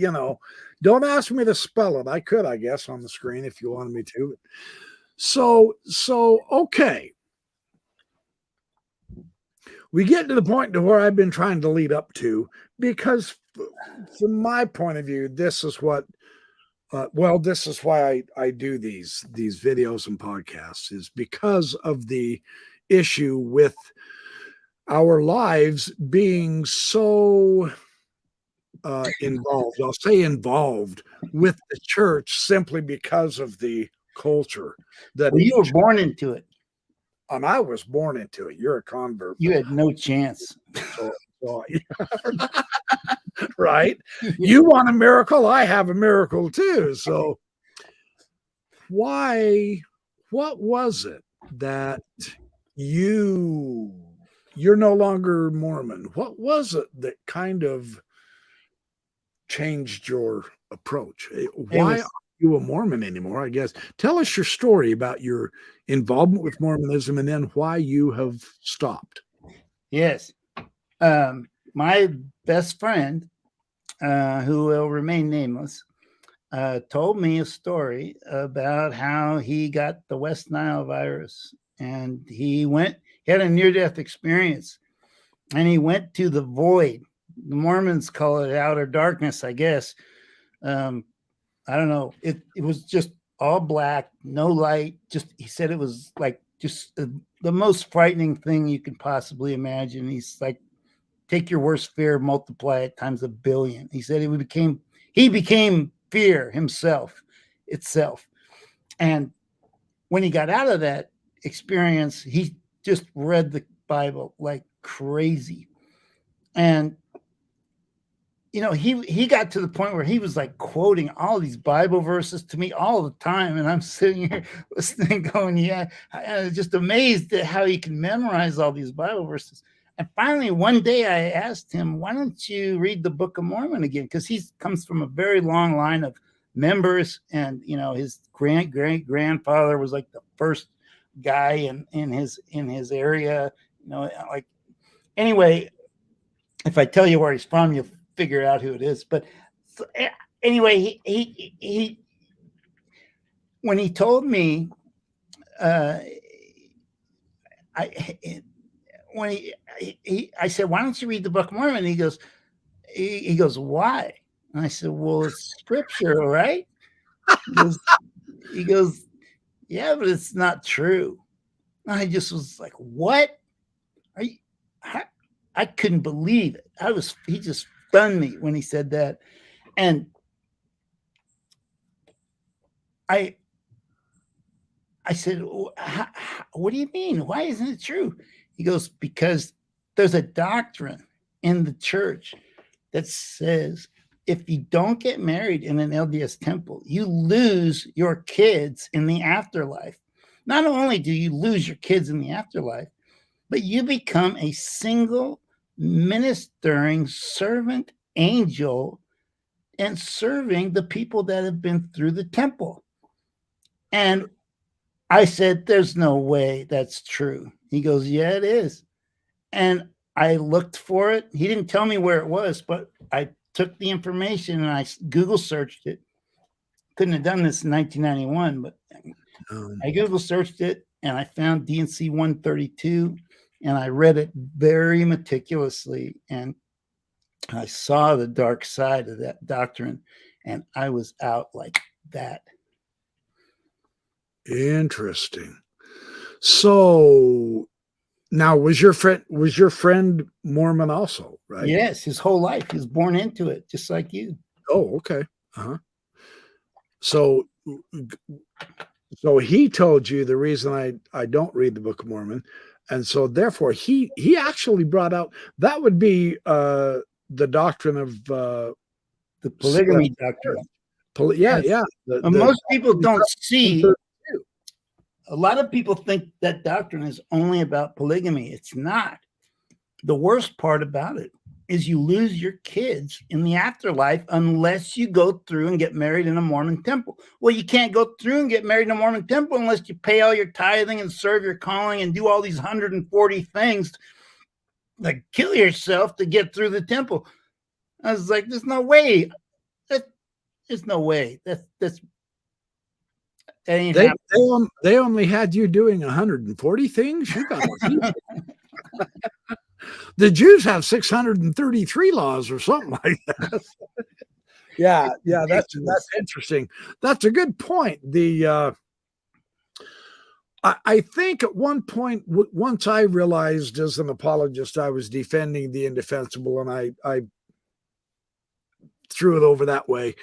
don't ask me to spell it. I could, I guess, on the screen if you wanted me to. So, okay. We get to the point to where I've been trying to lead up to, because from my point of view, this is what, this is why I do these videos and podcasts, is because of the issue with our lives being so involved. I'll say involved with the church simply because of the culture that
you were born into it.
And I was born into it. You're a convert.
You had no chance.
Right? You want a miracle, I have a miracle too. So what was it that you're no longer Mormon? What was it that kind of changed your approach? Why aren't you a Mormon anymore? I guess tell us your story about your involvement with Mormonism and then why you have stopped.
Yes. My best friend, who will remain nameless, told me a story about how he got the West Nile virus, and he had a near-death experience, and he went to the void. The Mormons call it outer darkness, I guess. I don't know. It was just all black, no light. He said it was like just the most frightening thing you can possibly imagine. He's like, take your worst fear, multiply it times 1 billion. He said he became fear itself. And when he got out of that experience, he just read the Bible like crazy. And he got to the point where he was like quoting all these Bible verses to me all the time. And I'm sitting here listening, going, yeah, I'm just amazed at how he can memorize all these Bible verses. And finally, one day I asked him, why don't you read the Book of Mormon again? Because he comes from a very long line of members. And, his great-great-grandfather was like the first guy in his area, anyway, if I tell you where he's from, you'll figure out who it is. But anyway, he when he told me, I said, why don't you read the Book of Mormon? He goes, why? And I said, well, it's scripture, right? He goes, yeah, but it's not true. And I just was like, what? I couldn't believe it. He just stunned me when he said that. And I said, what do you mean? Why isn't it true? He goes, because there's a doctrine in the church that says if you don't get married in an LDS temple, you lose your kids in the afterlife. Not only do you lose your kids in the afterlife, but you become a single ministering servant angel and serving the people that have been through the temple. And I said, there's no way that's true. He goes, yeah, it is. And I looked for it. He didn't tell me where it was, but I took the information and I Google searched it. Couldn't have done this in 1991, but I Google searched it and I found D&C 132 and I read it very meticulously. And I saw the dark side of that doctrine and I was out like that.
Interesting. So now was your friend Mormon also, right?
Yes, his whole life. He was born into it, just like you.
Oh, okay. So he told you the reason I don't read the Book of Mormon, and so therefore he actually brought out that would be the doctrine of
the polygamy doctrine.
Yeah.
Most people don't see. A lot of people think that doctrine is only about polygamy. It's not. The worst part about it is you lose your kids in the afterlife unless you go through and get married in a Mormon temple. Well, you can't go through and get married in a Mormon temple unless you pay all your tithing and serve your calling and do all these 140 things, like kill yourself to get through the temple. I was like, there's no way. There's no way. That's
they only had you doing 140 things. You got the Jews have 633 laws or something like that. Yeah, that's interesting. That's a good point. I think at one point, once I realized as an apologist, I was defending the indefensible, and I threw it over that way.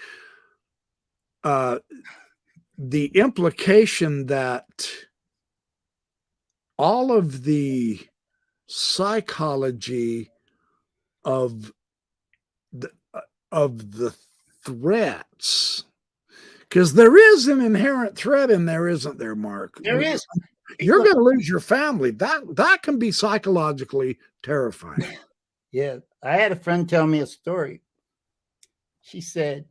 The implication that all of the psychology of the threats, because there is an inherent threat in there, isn't there, Mark?
There is.
You're going to lose your family. That can be psychologically terrifying.
Yeah. I had a friend tell me a story. She said,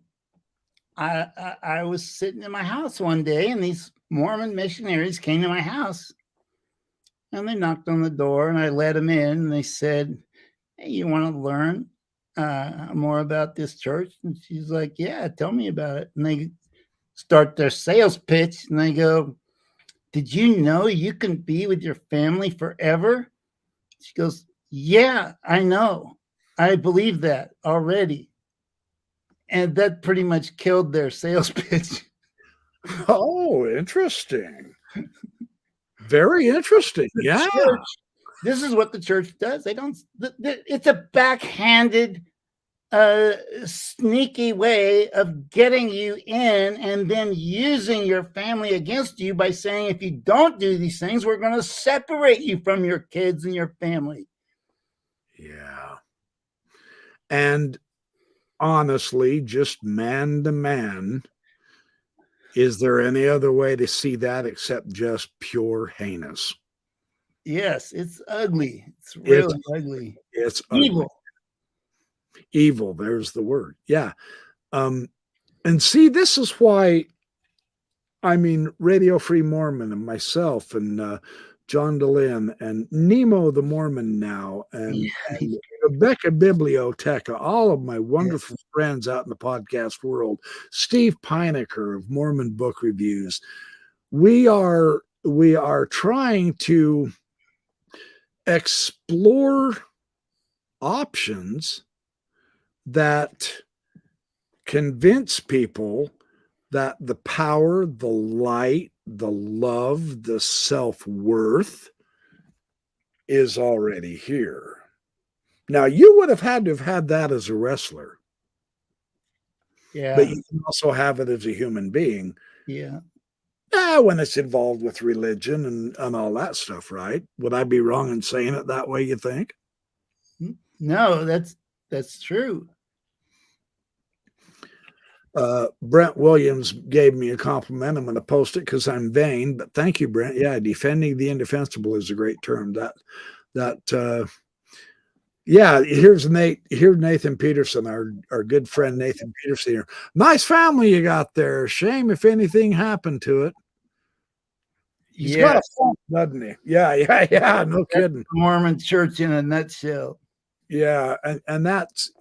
I was sitting in my house one day, and these Mormon missionaries came to my house, and they knocked on the door, and I let them in, and they said, hey, you want to learn more about this church? And she's like, yeah, tell me about it. And they start their sales pitch, and they go, did you know you can be with your family forever? She goes, yeah, I know. I believe that already. And that pretty much killed their sales pitch.
Oh, interesting. Very interesting. Yeah.
This is what the church does. They don't, it's a backhanded, sneaky way of getting you in and then using your family against you by saying, if you don't do these things, we're going to separate you from your kids and your family.
Yeah. And honestly, just man to man, is there any other way to see that except just pure heinous?
Yes, it's ugly. It's really ugly.
It's
evil.
Ugly. Evil, there's the word. Yeah. And see, this is why, I mean, Radio Free Mormon and myself and John DeLynn and Nemo the Mormon now and Rebecca Biblioteca, all of my wonderful friends out in the podcast world, Steve Pinecker of Mormon Book Reviews. We are trying to explore options that convince people that the power, the light, the love, the self-worth is already here. Now, you would have had to have had that as a wrestler.
Yeah.
But you can also have it as a human being.
Yeah.
When it's involved with religion and all that stuff, right? Would I be wrong in saying it that way, you think?
No, that's true.
Brent Williams gave me a compliment. I'm going to post it because I'm vain, but thank you, Brent. Yeah, defending the indefensible is a great term. Here's Nathan Peterson, our good friend Nathan Peterson here. Nice family you got there. Shame if anything happened to it. He's got a phone, doesn't he? Yeah. No kidding.
Mormon church in a nutshell.
Yeah, and that's,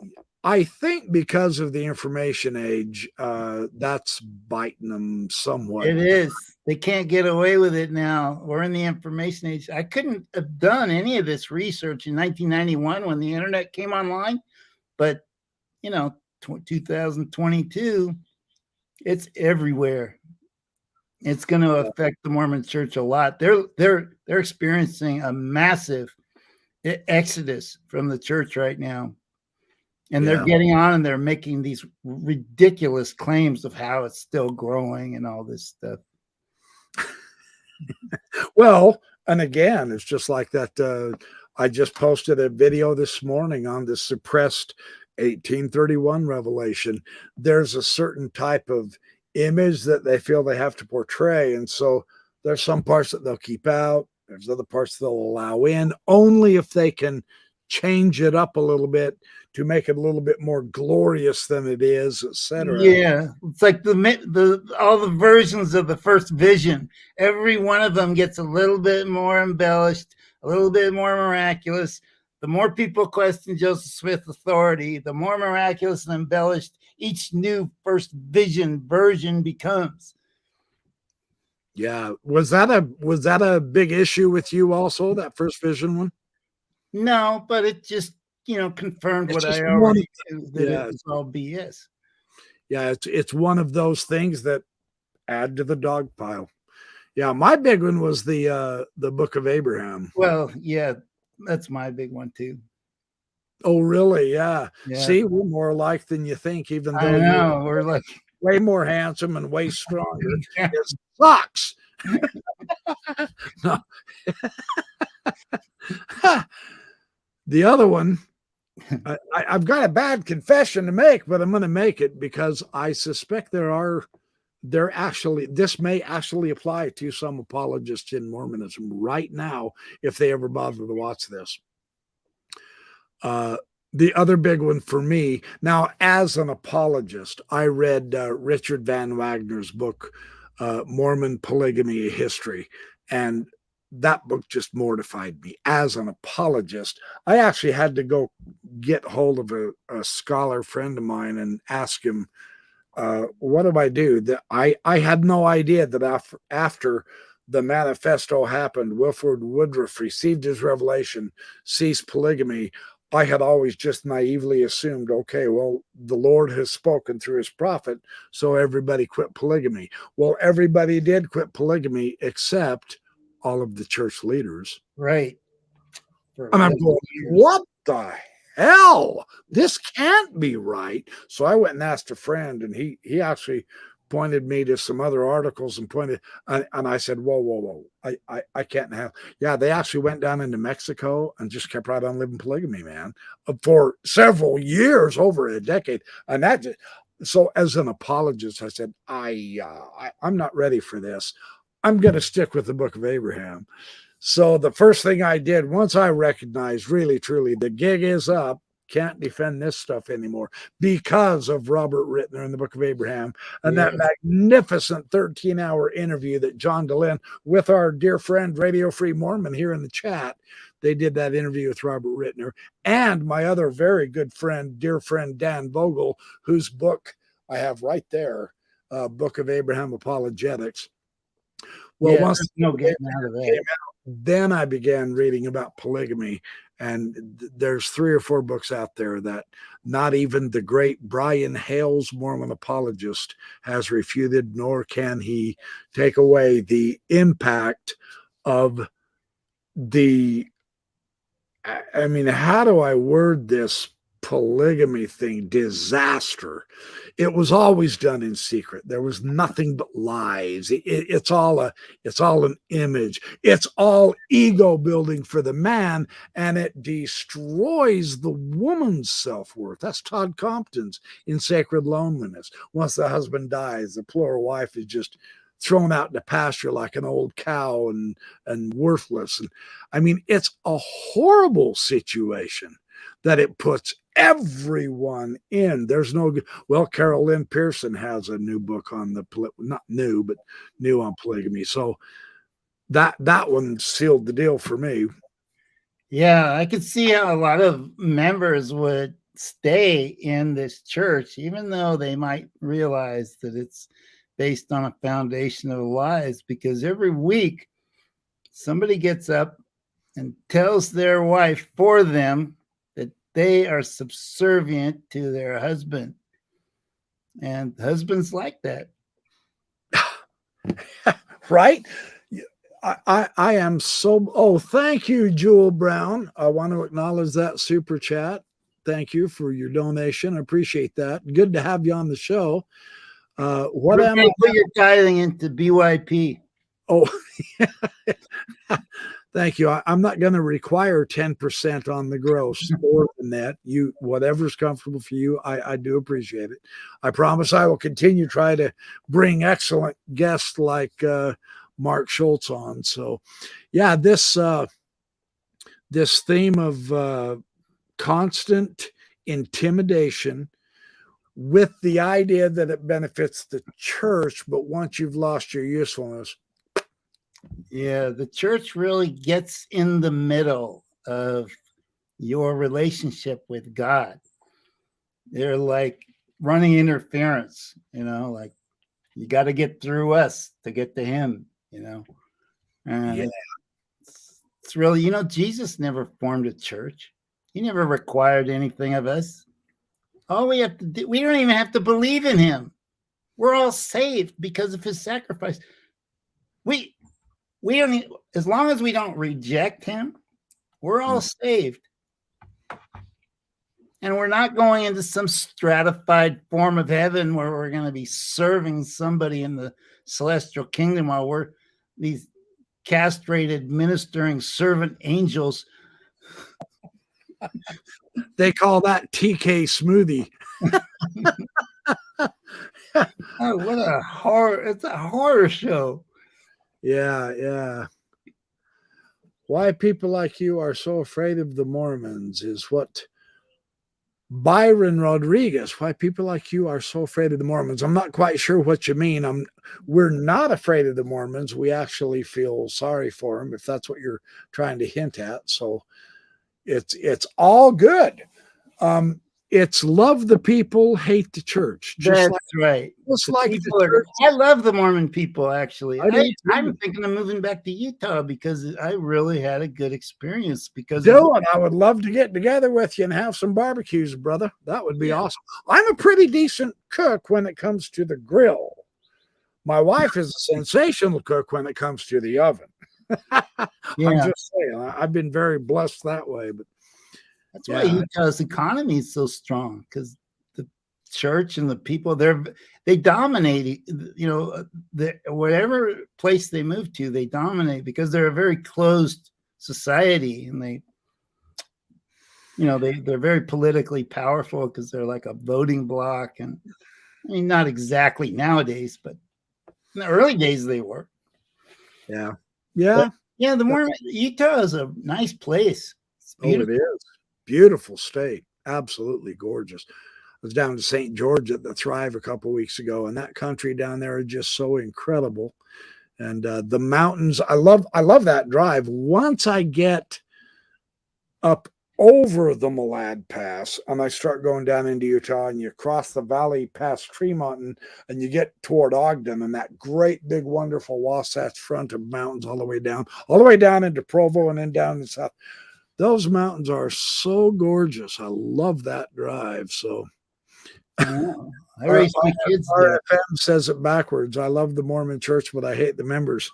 I think, because of the information age, that's biting them somewhat.
It is. They can't get away with it now. We're in the information age. I couldn't have done any of this research in 1991 when the internet came online, but 2022, it's everywhere. It's going to affect the Mormon church a lot. They're experiencing a massive exodus from the church right now. And they're getting on and they're making these ridiculous claims of how it's still growing and all this stuff.
Well, and again, it's just like that. I just posted a video this morning on the suppressed 1831 revelation, there's a certain type of image that they feel they have to portray. And so there's some parts that they'll keep out. There's other parts they'll allow in only if they can change it up a little bit to make it a little bit more glorious than it is, etc.
Yeah, it's like all the versions of the first vision. Every one of them gets a little bit more embellished, a little bit more miraculous. The more people question Joseph Smith's authority, the more miraculous and embellished each new first vision version becomes.
Yeah, was that a big issue with you also, that first vision one?
No, but it just confirmed
It's
what
just
I
one
already
of
knew, that
yeah,
it was all BS.
yeah, it's one of those things that add to the dog pile. Yeah, my big one was the Book of Abraham.
Well, yeah, that's my big one too.
Oh, really? Yeah.
Yeah,
See, we're more alike than you think, even
I
though you're
know. We're like,
way more handsome and way stronger. It sucks. No. The other one, I've got a bad confession to make, but I'm going to make it because I suspect this may actually apply to some apologists in Mormonism right now if they ever bother to watch this. The other big one for me, now as an apologist, I read Richard Van Wagner's book, Mormon Polygamy: A History, and that book just mortified me. As an apologist, I actually had to go get hold of a scholar friend of mine and ask him, what do I do? That I had no idea that after the manifesto happened, Wilford Woodruff received his revelation, ceased polygamy. I had always just naively assumed, okay, well, the Lord has spoken through his prophet, so everybody quit polygamy. Well, everybody did quit polygamy except all of the church leaders.
right.
And I'm going, what the hell? This can't be right. So I went and asked a friend, and he actually pointed me to some other articles and I said, whoa, I can't have. Yeah, they actually went down into Mexico and just kept right on living polygamy, man, for several years, over a decade. And that just, so as an apologist, I said, I'm not ready for this. I'm going to stick with the Book of Abraham. So the first thing I did, once I recognized really, truly, the gig is up, can't defend this stuff anymore because of Robert Rittner in the Book of Abraham and that magnificent 13-hour interview that John DeLynn with our dear friend Radio Free Mormon here in the chat. They did that interview with Robert Rittner and my other very good friend, dear friend Dan Vogel, whose book I have right there, Book of Abraham Apologetics. Well, once
no getting out of that.
then I began reading about polygamy, and there's 3 or 4 books out there that not even the great Brian Hales, Mormon apologist, has refuted, nor can he take away the impact of the, I mean, how do I word this polygamy thing? Disaster. It was always done in secret. There was nothing but lies. It's all an image. It's all ego building for the man, and it destroys the woman's self-worth. That's Todd Compton's in Sacred Loneliness. Once the husband dies, the plural wife is just thrown out in the pasture like an old cow and worthless. And I mean, it's a horrible situation that it puts everyone in. There's no, well, Carol Lynn Pearson has a new book on not new, but new on polygamy. So that one sealed the deal for me.
Yeah, I could see how a lot of members would stay in this church, even though they might realize that it's based on a foundation of lies, because every week somebody gets up and tells their wife for them that they are subservient to their husband. And husbands like that.
Right? I am so, oh, thank you, Jewel Brown. I want to acknowledge that super chat. Thank you for your donation. I appreciate that. Good to have you on the show. What am I?
Put your tithing into BYP.
Oh, Thank you. I'm not going to require 10% on the gross or the net. Whatever's comfortable for you, I do appreciate it. I promise I will continue to try to bring excellent guests like Mark Schultz on. So, yeah, this theme of constant intimidation with the idea that it benefits the church, but once you've lost your usefulness.
Yeah, the church really gets in the middle of your relationship with God. They're like running interference, like you got to get through us to get to him, And
Yeah.
it's really, Jesus never formed a church. He never required anything of us. All we have to do, we don't even have to believe in him. We're all saved because of his sacrifice. We don't, as long as we don't reject him, we're all saved. And we're not going into some stratified form of heaven where we're going to be serving somebody in the celestial kingdom while we're these castrated ministering servant angels.
They call that TK smoothie.
Oh, what a horror. It's a horror show.
Yeah. Why people like you are so afraid of the Mormons is what Byron Rodriguez, why people like you are so afraid of the Mormons. I'm not quite sure what you mean. We're not afraid of the Mormons. We actually feel sorry for them, if that's what you're trying to hint at. So it's all good. It's love the people, hate the church.
That's right.
Just like the church.
I love the Mormon people, actually.
I'm
thinking of moving back to Utah because I really had a good experience.
Dylan, I would love to get together with you and have some barbecues, brother. That would be awesome. I'm a pretty decent cook when it comes to the grill. My wife is a sensational cook when it comes to the oven. I'm just saying, I've been very blessed that way. But
that's why Utah's economy is so strong, because the church and the people they dominate. Whatever place they move to, they dominate because they're a very closed society, and they're very politically powerful because they're like a voting bloc. And I mean, not exactly nowadays, but in the early days they were.
Yeah.
The Mormon Utah is a nice place.
It is. Beautiful state. Absolutely gorgeous. I was down to St. George at the Thrive a couple of weeks ago, and that country down there is just so incredible. And the mountains, I love that drive. Once I get up over the Malad Pass and I start going down into Utah, and you cross the valley past Tremont and you get toward Ogden, and that great big wonderful Wasatch Front of mountains all the way down into Provo and then down in the south. Those mountains are so gorgeous. I love that drive. So
I raised my kids there.
RFM says it backwards. I love the Mormon church, but I hate the members.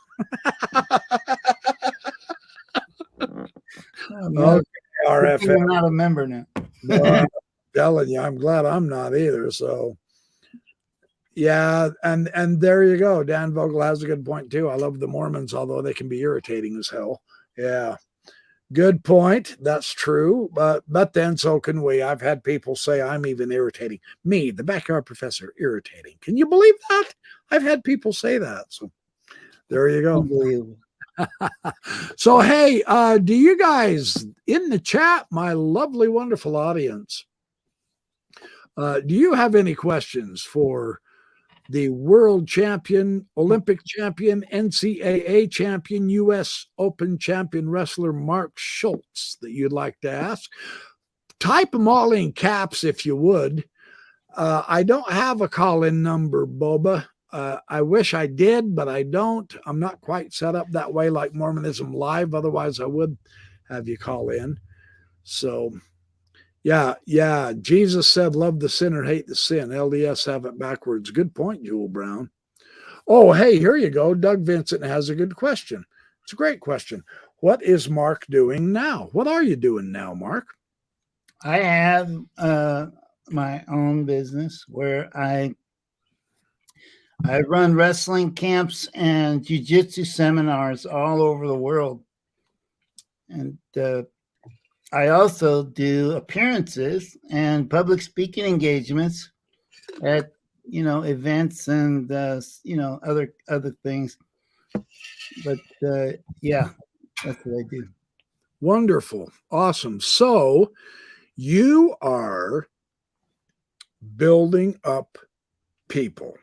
Okay, RFM.
I'm not a member now.
I'm telling you, I'm glad I'm not either. So yeah, and there you go. Dan Vogel has a good point too. I love the Mormons, although they can be irritating as hell. Yeah. Good point. That's true. But then so can we. I've had people say I'm even irritating. Me, the backyard professor, irritating. Can you believe that? I've had people say that. So there you go.
Unbelievable.
So, hey, do you guys in the chat, my lovely, wonderful audience, do you have any questions for the world champion, Olympic champion, NCAA champion, U.S. Open champion wrestler Mark Schultz that you'd like to ask? Type them all in caps if you would. I don't have a call-in number, Boba. I wish I did, but I don't. I'm not quite set up that way like Mormonism Live. Otherwise, I would have you call in. So, yeah. Jesus said, love the sinner, hate the sin. LDS have it backwards. Good point, Jewel Brown. Oh, hey, here you go. Doug Vincent has a good question. It's a great question. What is Mark doing now? What are you doing now, Mark?
I have my own business where I run wrestling camps and jiu-jitsu seminars all over the world. And I also do appearances and public speaking engagements at, events and, other things. But yeah, that's what I do.
Wonderful. Awesome. So you are building up people.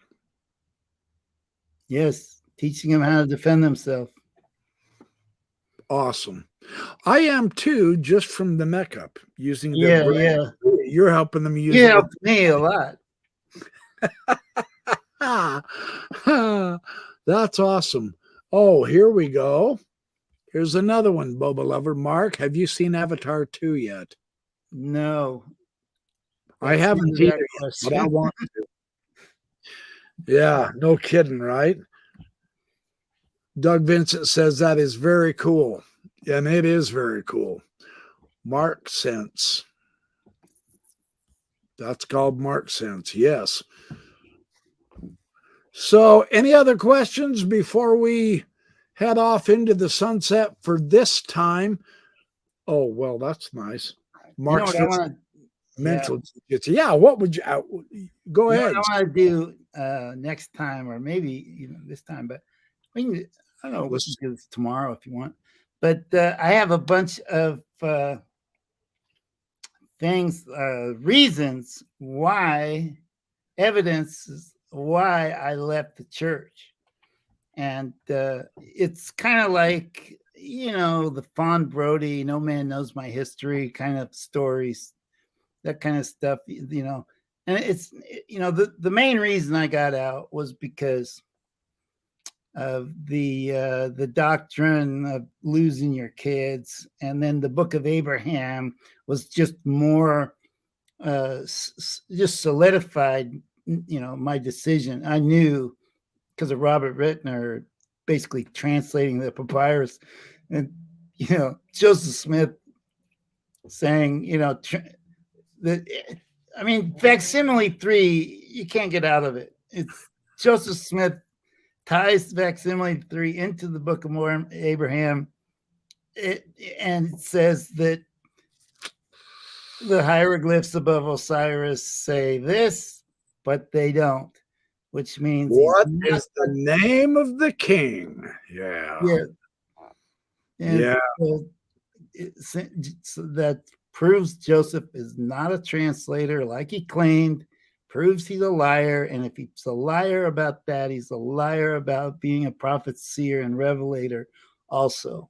Yes. Teaching them how to defend themselves.
Awesome. I am too, just from the neck up, using the
Yeah,
brain.
yeah.
You're helping them use
You
it.
helped me a lot.
That's awesome. Oh, here we go. Here's another one, Boba Lover. Mark, have you seen Avatar 2 yet?
No.
I haven't either, but I want to. Yeah, no kidding, right? Doug Vincent says that is very cool. And it is very cool. Mark Sense. That's called Mark Sense. Yes. So, any other questions before we head off into the sunset for this time? Oh, well, that's nice. Mark Sense. Mental jiu-jitsu. Yeah, what would you go ahead?
What I want to do next time, or maybe this time, but we can, I don't know, we can do this tomorrow if you want. But I have a bunch of things, reasons why, evidences why I left the church. And it's kind of like, the Fawn Brody, no man knows my history kind of stories, that kind of stuff, and it's, the main reason I got out was because of the doctrine of losing your kids. And then the Book of Abraham was just more, just solidified, my decision. I knew because of Robert Rittner basically translating the papyrus, and, Joseph Smith saying, facsimile 3, you can't get out of it. It's Joseph Smith ties facsimile 3 into the Book of Abraham, and it says that the hieroglyphs above Osiris say this, but they don't, which means
what is the name of the king? Yeah.
So that proves Joseph is not a translator like he claimed, proves he's a liar. And if he's a liar about that, he's a liar about being a prophet, seer, and revelator also.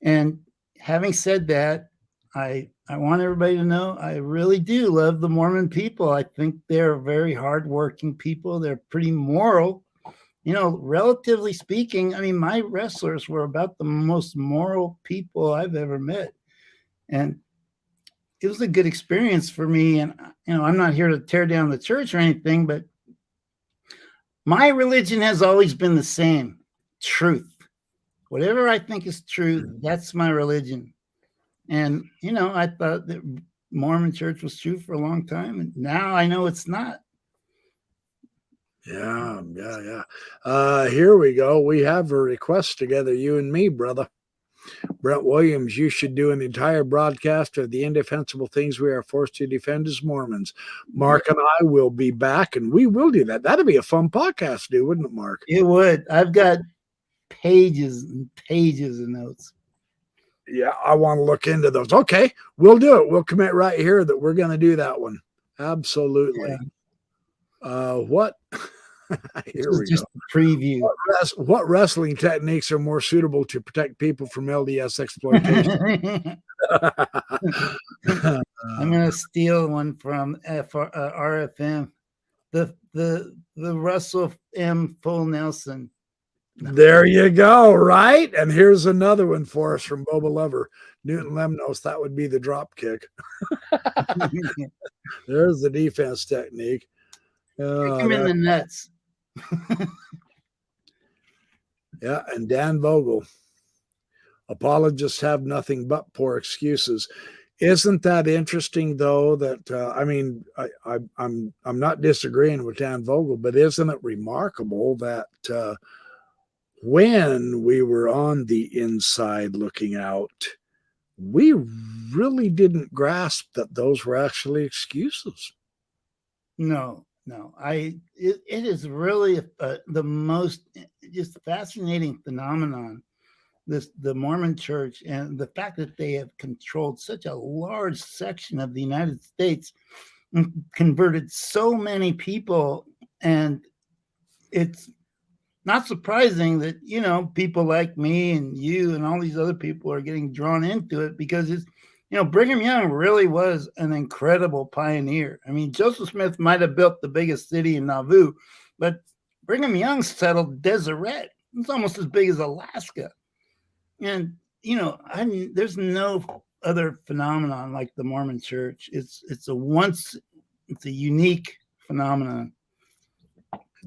And having said that, I want everybody to know I really do love the Mormon people. I think they're very hardworking people. They're pretty moral. Relatively speaking, my wrestlers were about the most moral people I've ever met. And it was a good experience for me. And, I'm not here to tear down the church or anything, but my religion has always been the same: truth. Whatever I think is true, that's my religion. And, I thought that Mormon church was true for a long time. And now I know it's not.
Yeah. Here we go. We have a request together, you and me, brother. Brent Williams, you should do an entire broadcast of the indefensible things we are forced to defend as Mormons. Mark and I will be back, and we will do that. That'd be a fun podcast to do, wouldn't it, Mark?
It would. I've got pages and pages of notes.
Yeah, I want to look into those. Okay, we'll do it. We'll commit right here that we're going to do that one. Absolutely. Yeah. What? Here we
just
go.
A preview.
What wrestling techniques are more suitable to protect people from LDS exploitation?
I'm going to steal one from RFM. The Russell M. Full Nelson.
There you go, right? And here's another one for us from Boba Lover. Newton Lemnos, that would be the drop kick. There's the defense technique.
Kick him in the nuts.
Yeah, and Dan Vogel. Apologists have nothing but poor excuses. Isn't that interesting, though? That I'm not disagreeing with Dan Vogel, but isn't it remarkable that when we were on the inside looking out, we really didn't grasp that those were actually excuses.
No. It is really the most just fascinating phenomenon. The Mormon Church, and the fact that they have controlled such a large section of the United States and converted so many people, and it's not surprising that people like me and you and all these other people are getting drawn into it, because it's Brigham Young really was an incredible pioneer. I mean, Joseph Smith might have built the biggest city in Nauvoo, but Brigham Young settled Deseret. It's almost as big as Alaska. And there's no other phenomenon like the Mormon Church. It's a unique phenomenon.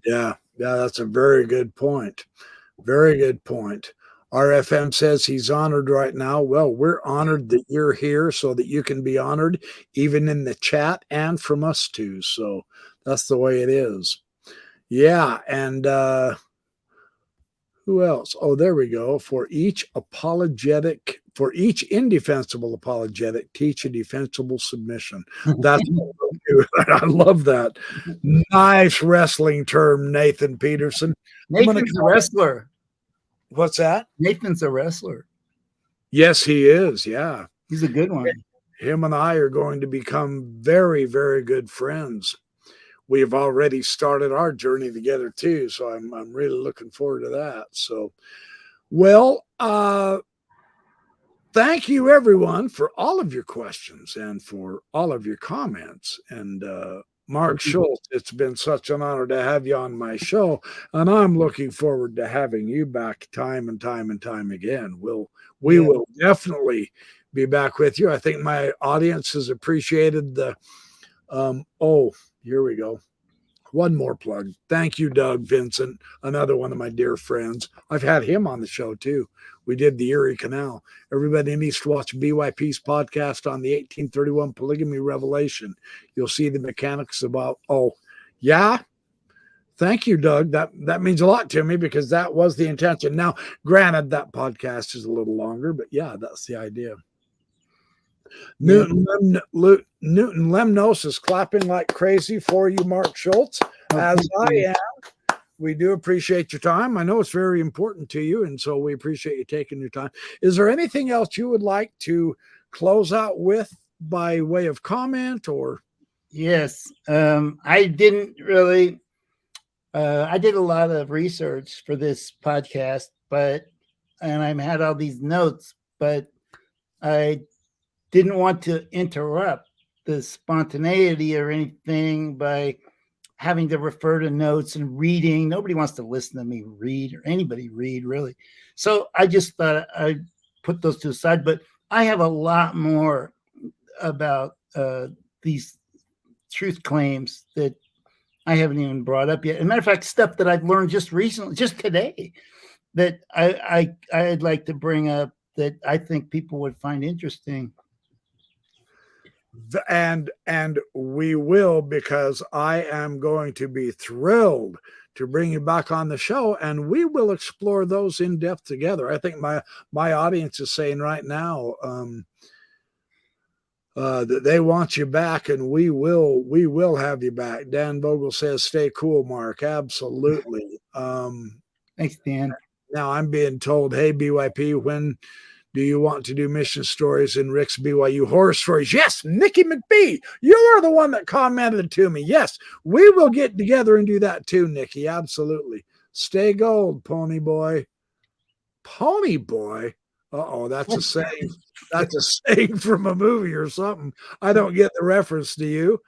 Yeah, that's a very good point. Very good point. RFM says he's honored right now. Well, we're honored that you're here so that you can be honored even in the chat and from us too. So that's the way it is. Yeah, and who else? Oh, there we go. For each indefensible apologetic, teach a defensible submission. That's I love that. Nice wrestling term, Nathan Peterson.
Nathan's a wrestler.
What's that?
Nathan's a wrestler.
Yes, he is. Yeah.
He's a good one.
Him and I are going to become very, very good friends. We have already started our journey together too, so I'm really looking forward to that. So, well, thank you everyone for all of your questions and for all of your comments. And Mark Schultz, it's been such an honor to have you on my show, and I'm looking forward to having you back time and time again. We will definitely be back with you. I think my audience has appreciated the here we go. One more plug. Thank you, Doug Vincent, another one of my dear friends. I've had him on the show too. We did the Erie Canal. Everybody needs to watch BYP's podcast on the 1831 polygamy revelation. You'll see the mechanics about, thank you, Doug. That means a lot to me, because that was the intention. Now, granted, that podcast is a little longer, but yeah, that's the idea. Newton Lemnos is clapping like crazy for you, Mark Schultz, as I am. We do appreciate your time. I know it's very important to you, and so we appreciate you taking your time. Is there anything else you would like to close out with by way of comment or?
Yes. I didn't really, I did a lot of research for this podcast, and I had all these notes, but I didn't want to interrupt the spontaneity or anything by having to refer to notes and reading. Nobody wants to listen to me read, or anybody read, really. So I just thought I'd put those to the side. But I have a lot more about these truth claims that I haven't even brought up yet. As a matter of fact, stuff that I've learned just recently, just today, that I'd like to bring up that I think people would find interesting.
And we will, because I am going to be thrilled to bring you back on the show, and we will explore those in depth together. I think my audience is saying right now that they want you back, and we will have you back. Dan Vogel says, "Stay cool, Mark." Absolutely.
Thanks, Dan.
Now I'm being told, "Hey, BYP, when do you want to do mission stories in Rick's BYU horror stories?" Yes, Nikki McBee, you're the one that commented to me. Yes, we will get together and do that too, Nikki. Absolutely. Stay gold, Pony Boy. Pony Boy? Uh-oh, that's a saying. That's a saying from a movie or something. I don't get the reference. Do you?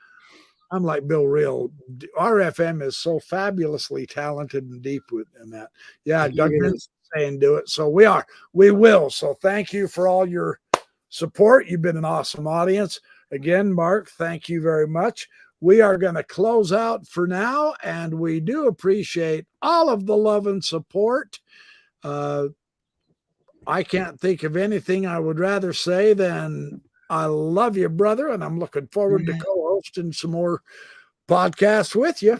I'm like Bill Reel. RFM is so fabulously talented and deep in that. Yeah, Doug is saying do it. So we will. So thank you for all your support. You've been an awesome audience. Again, Mark, thank you very much. We are going to close out for now, and we do appreciate all of the love and support. I can't think of anything I would rather say than I love you, brother, and I'm looking forward to co-hosting some more podcasts with you.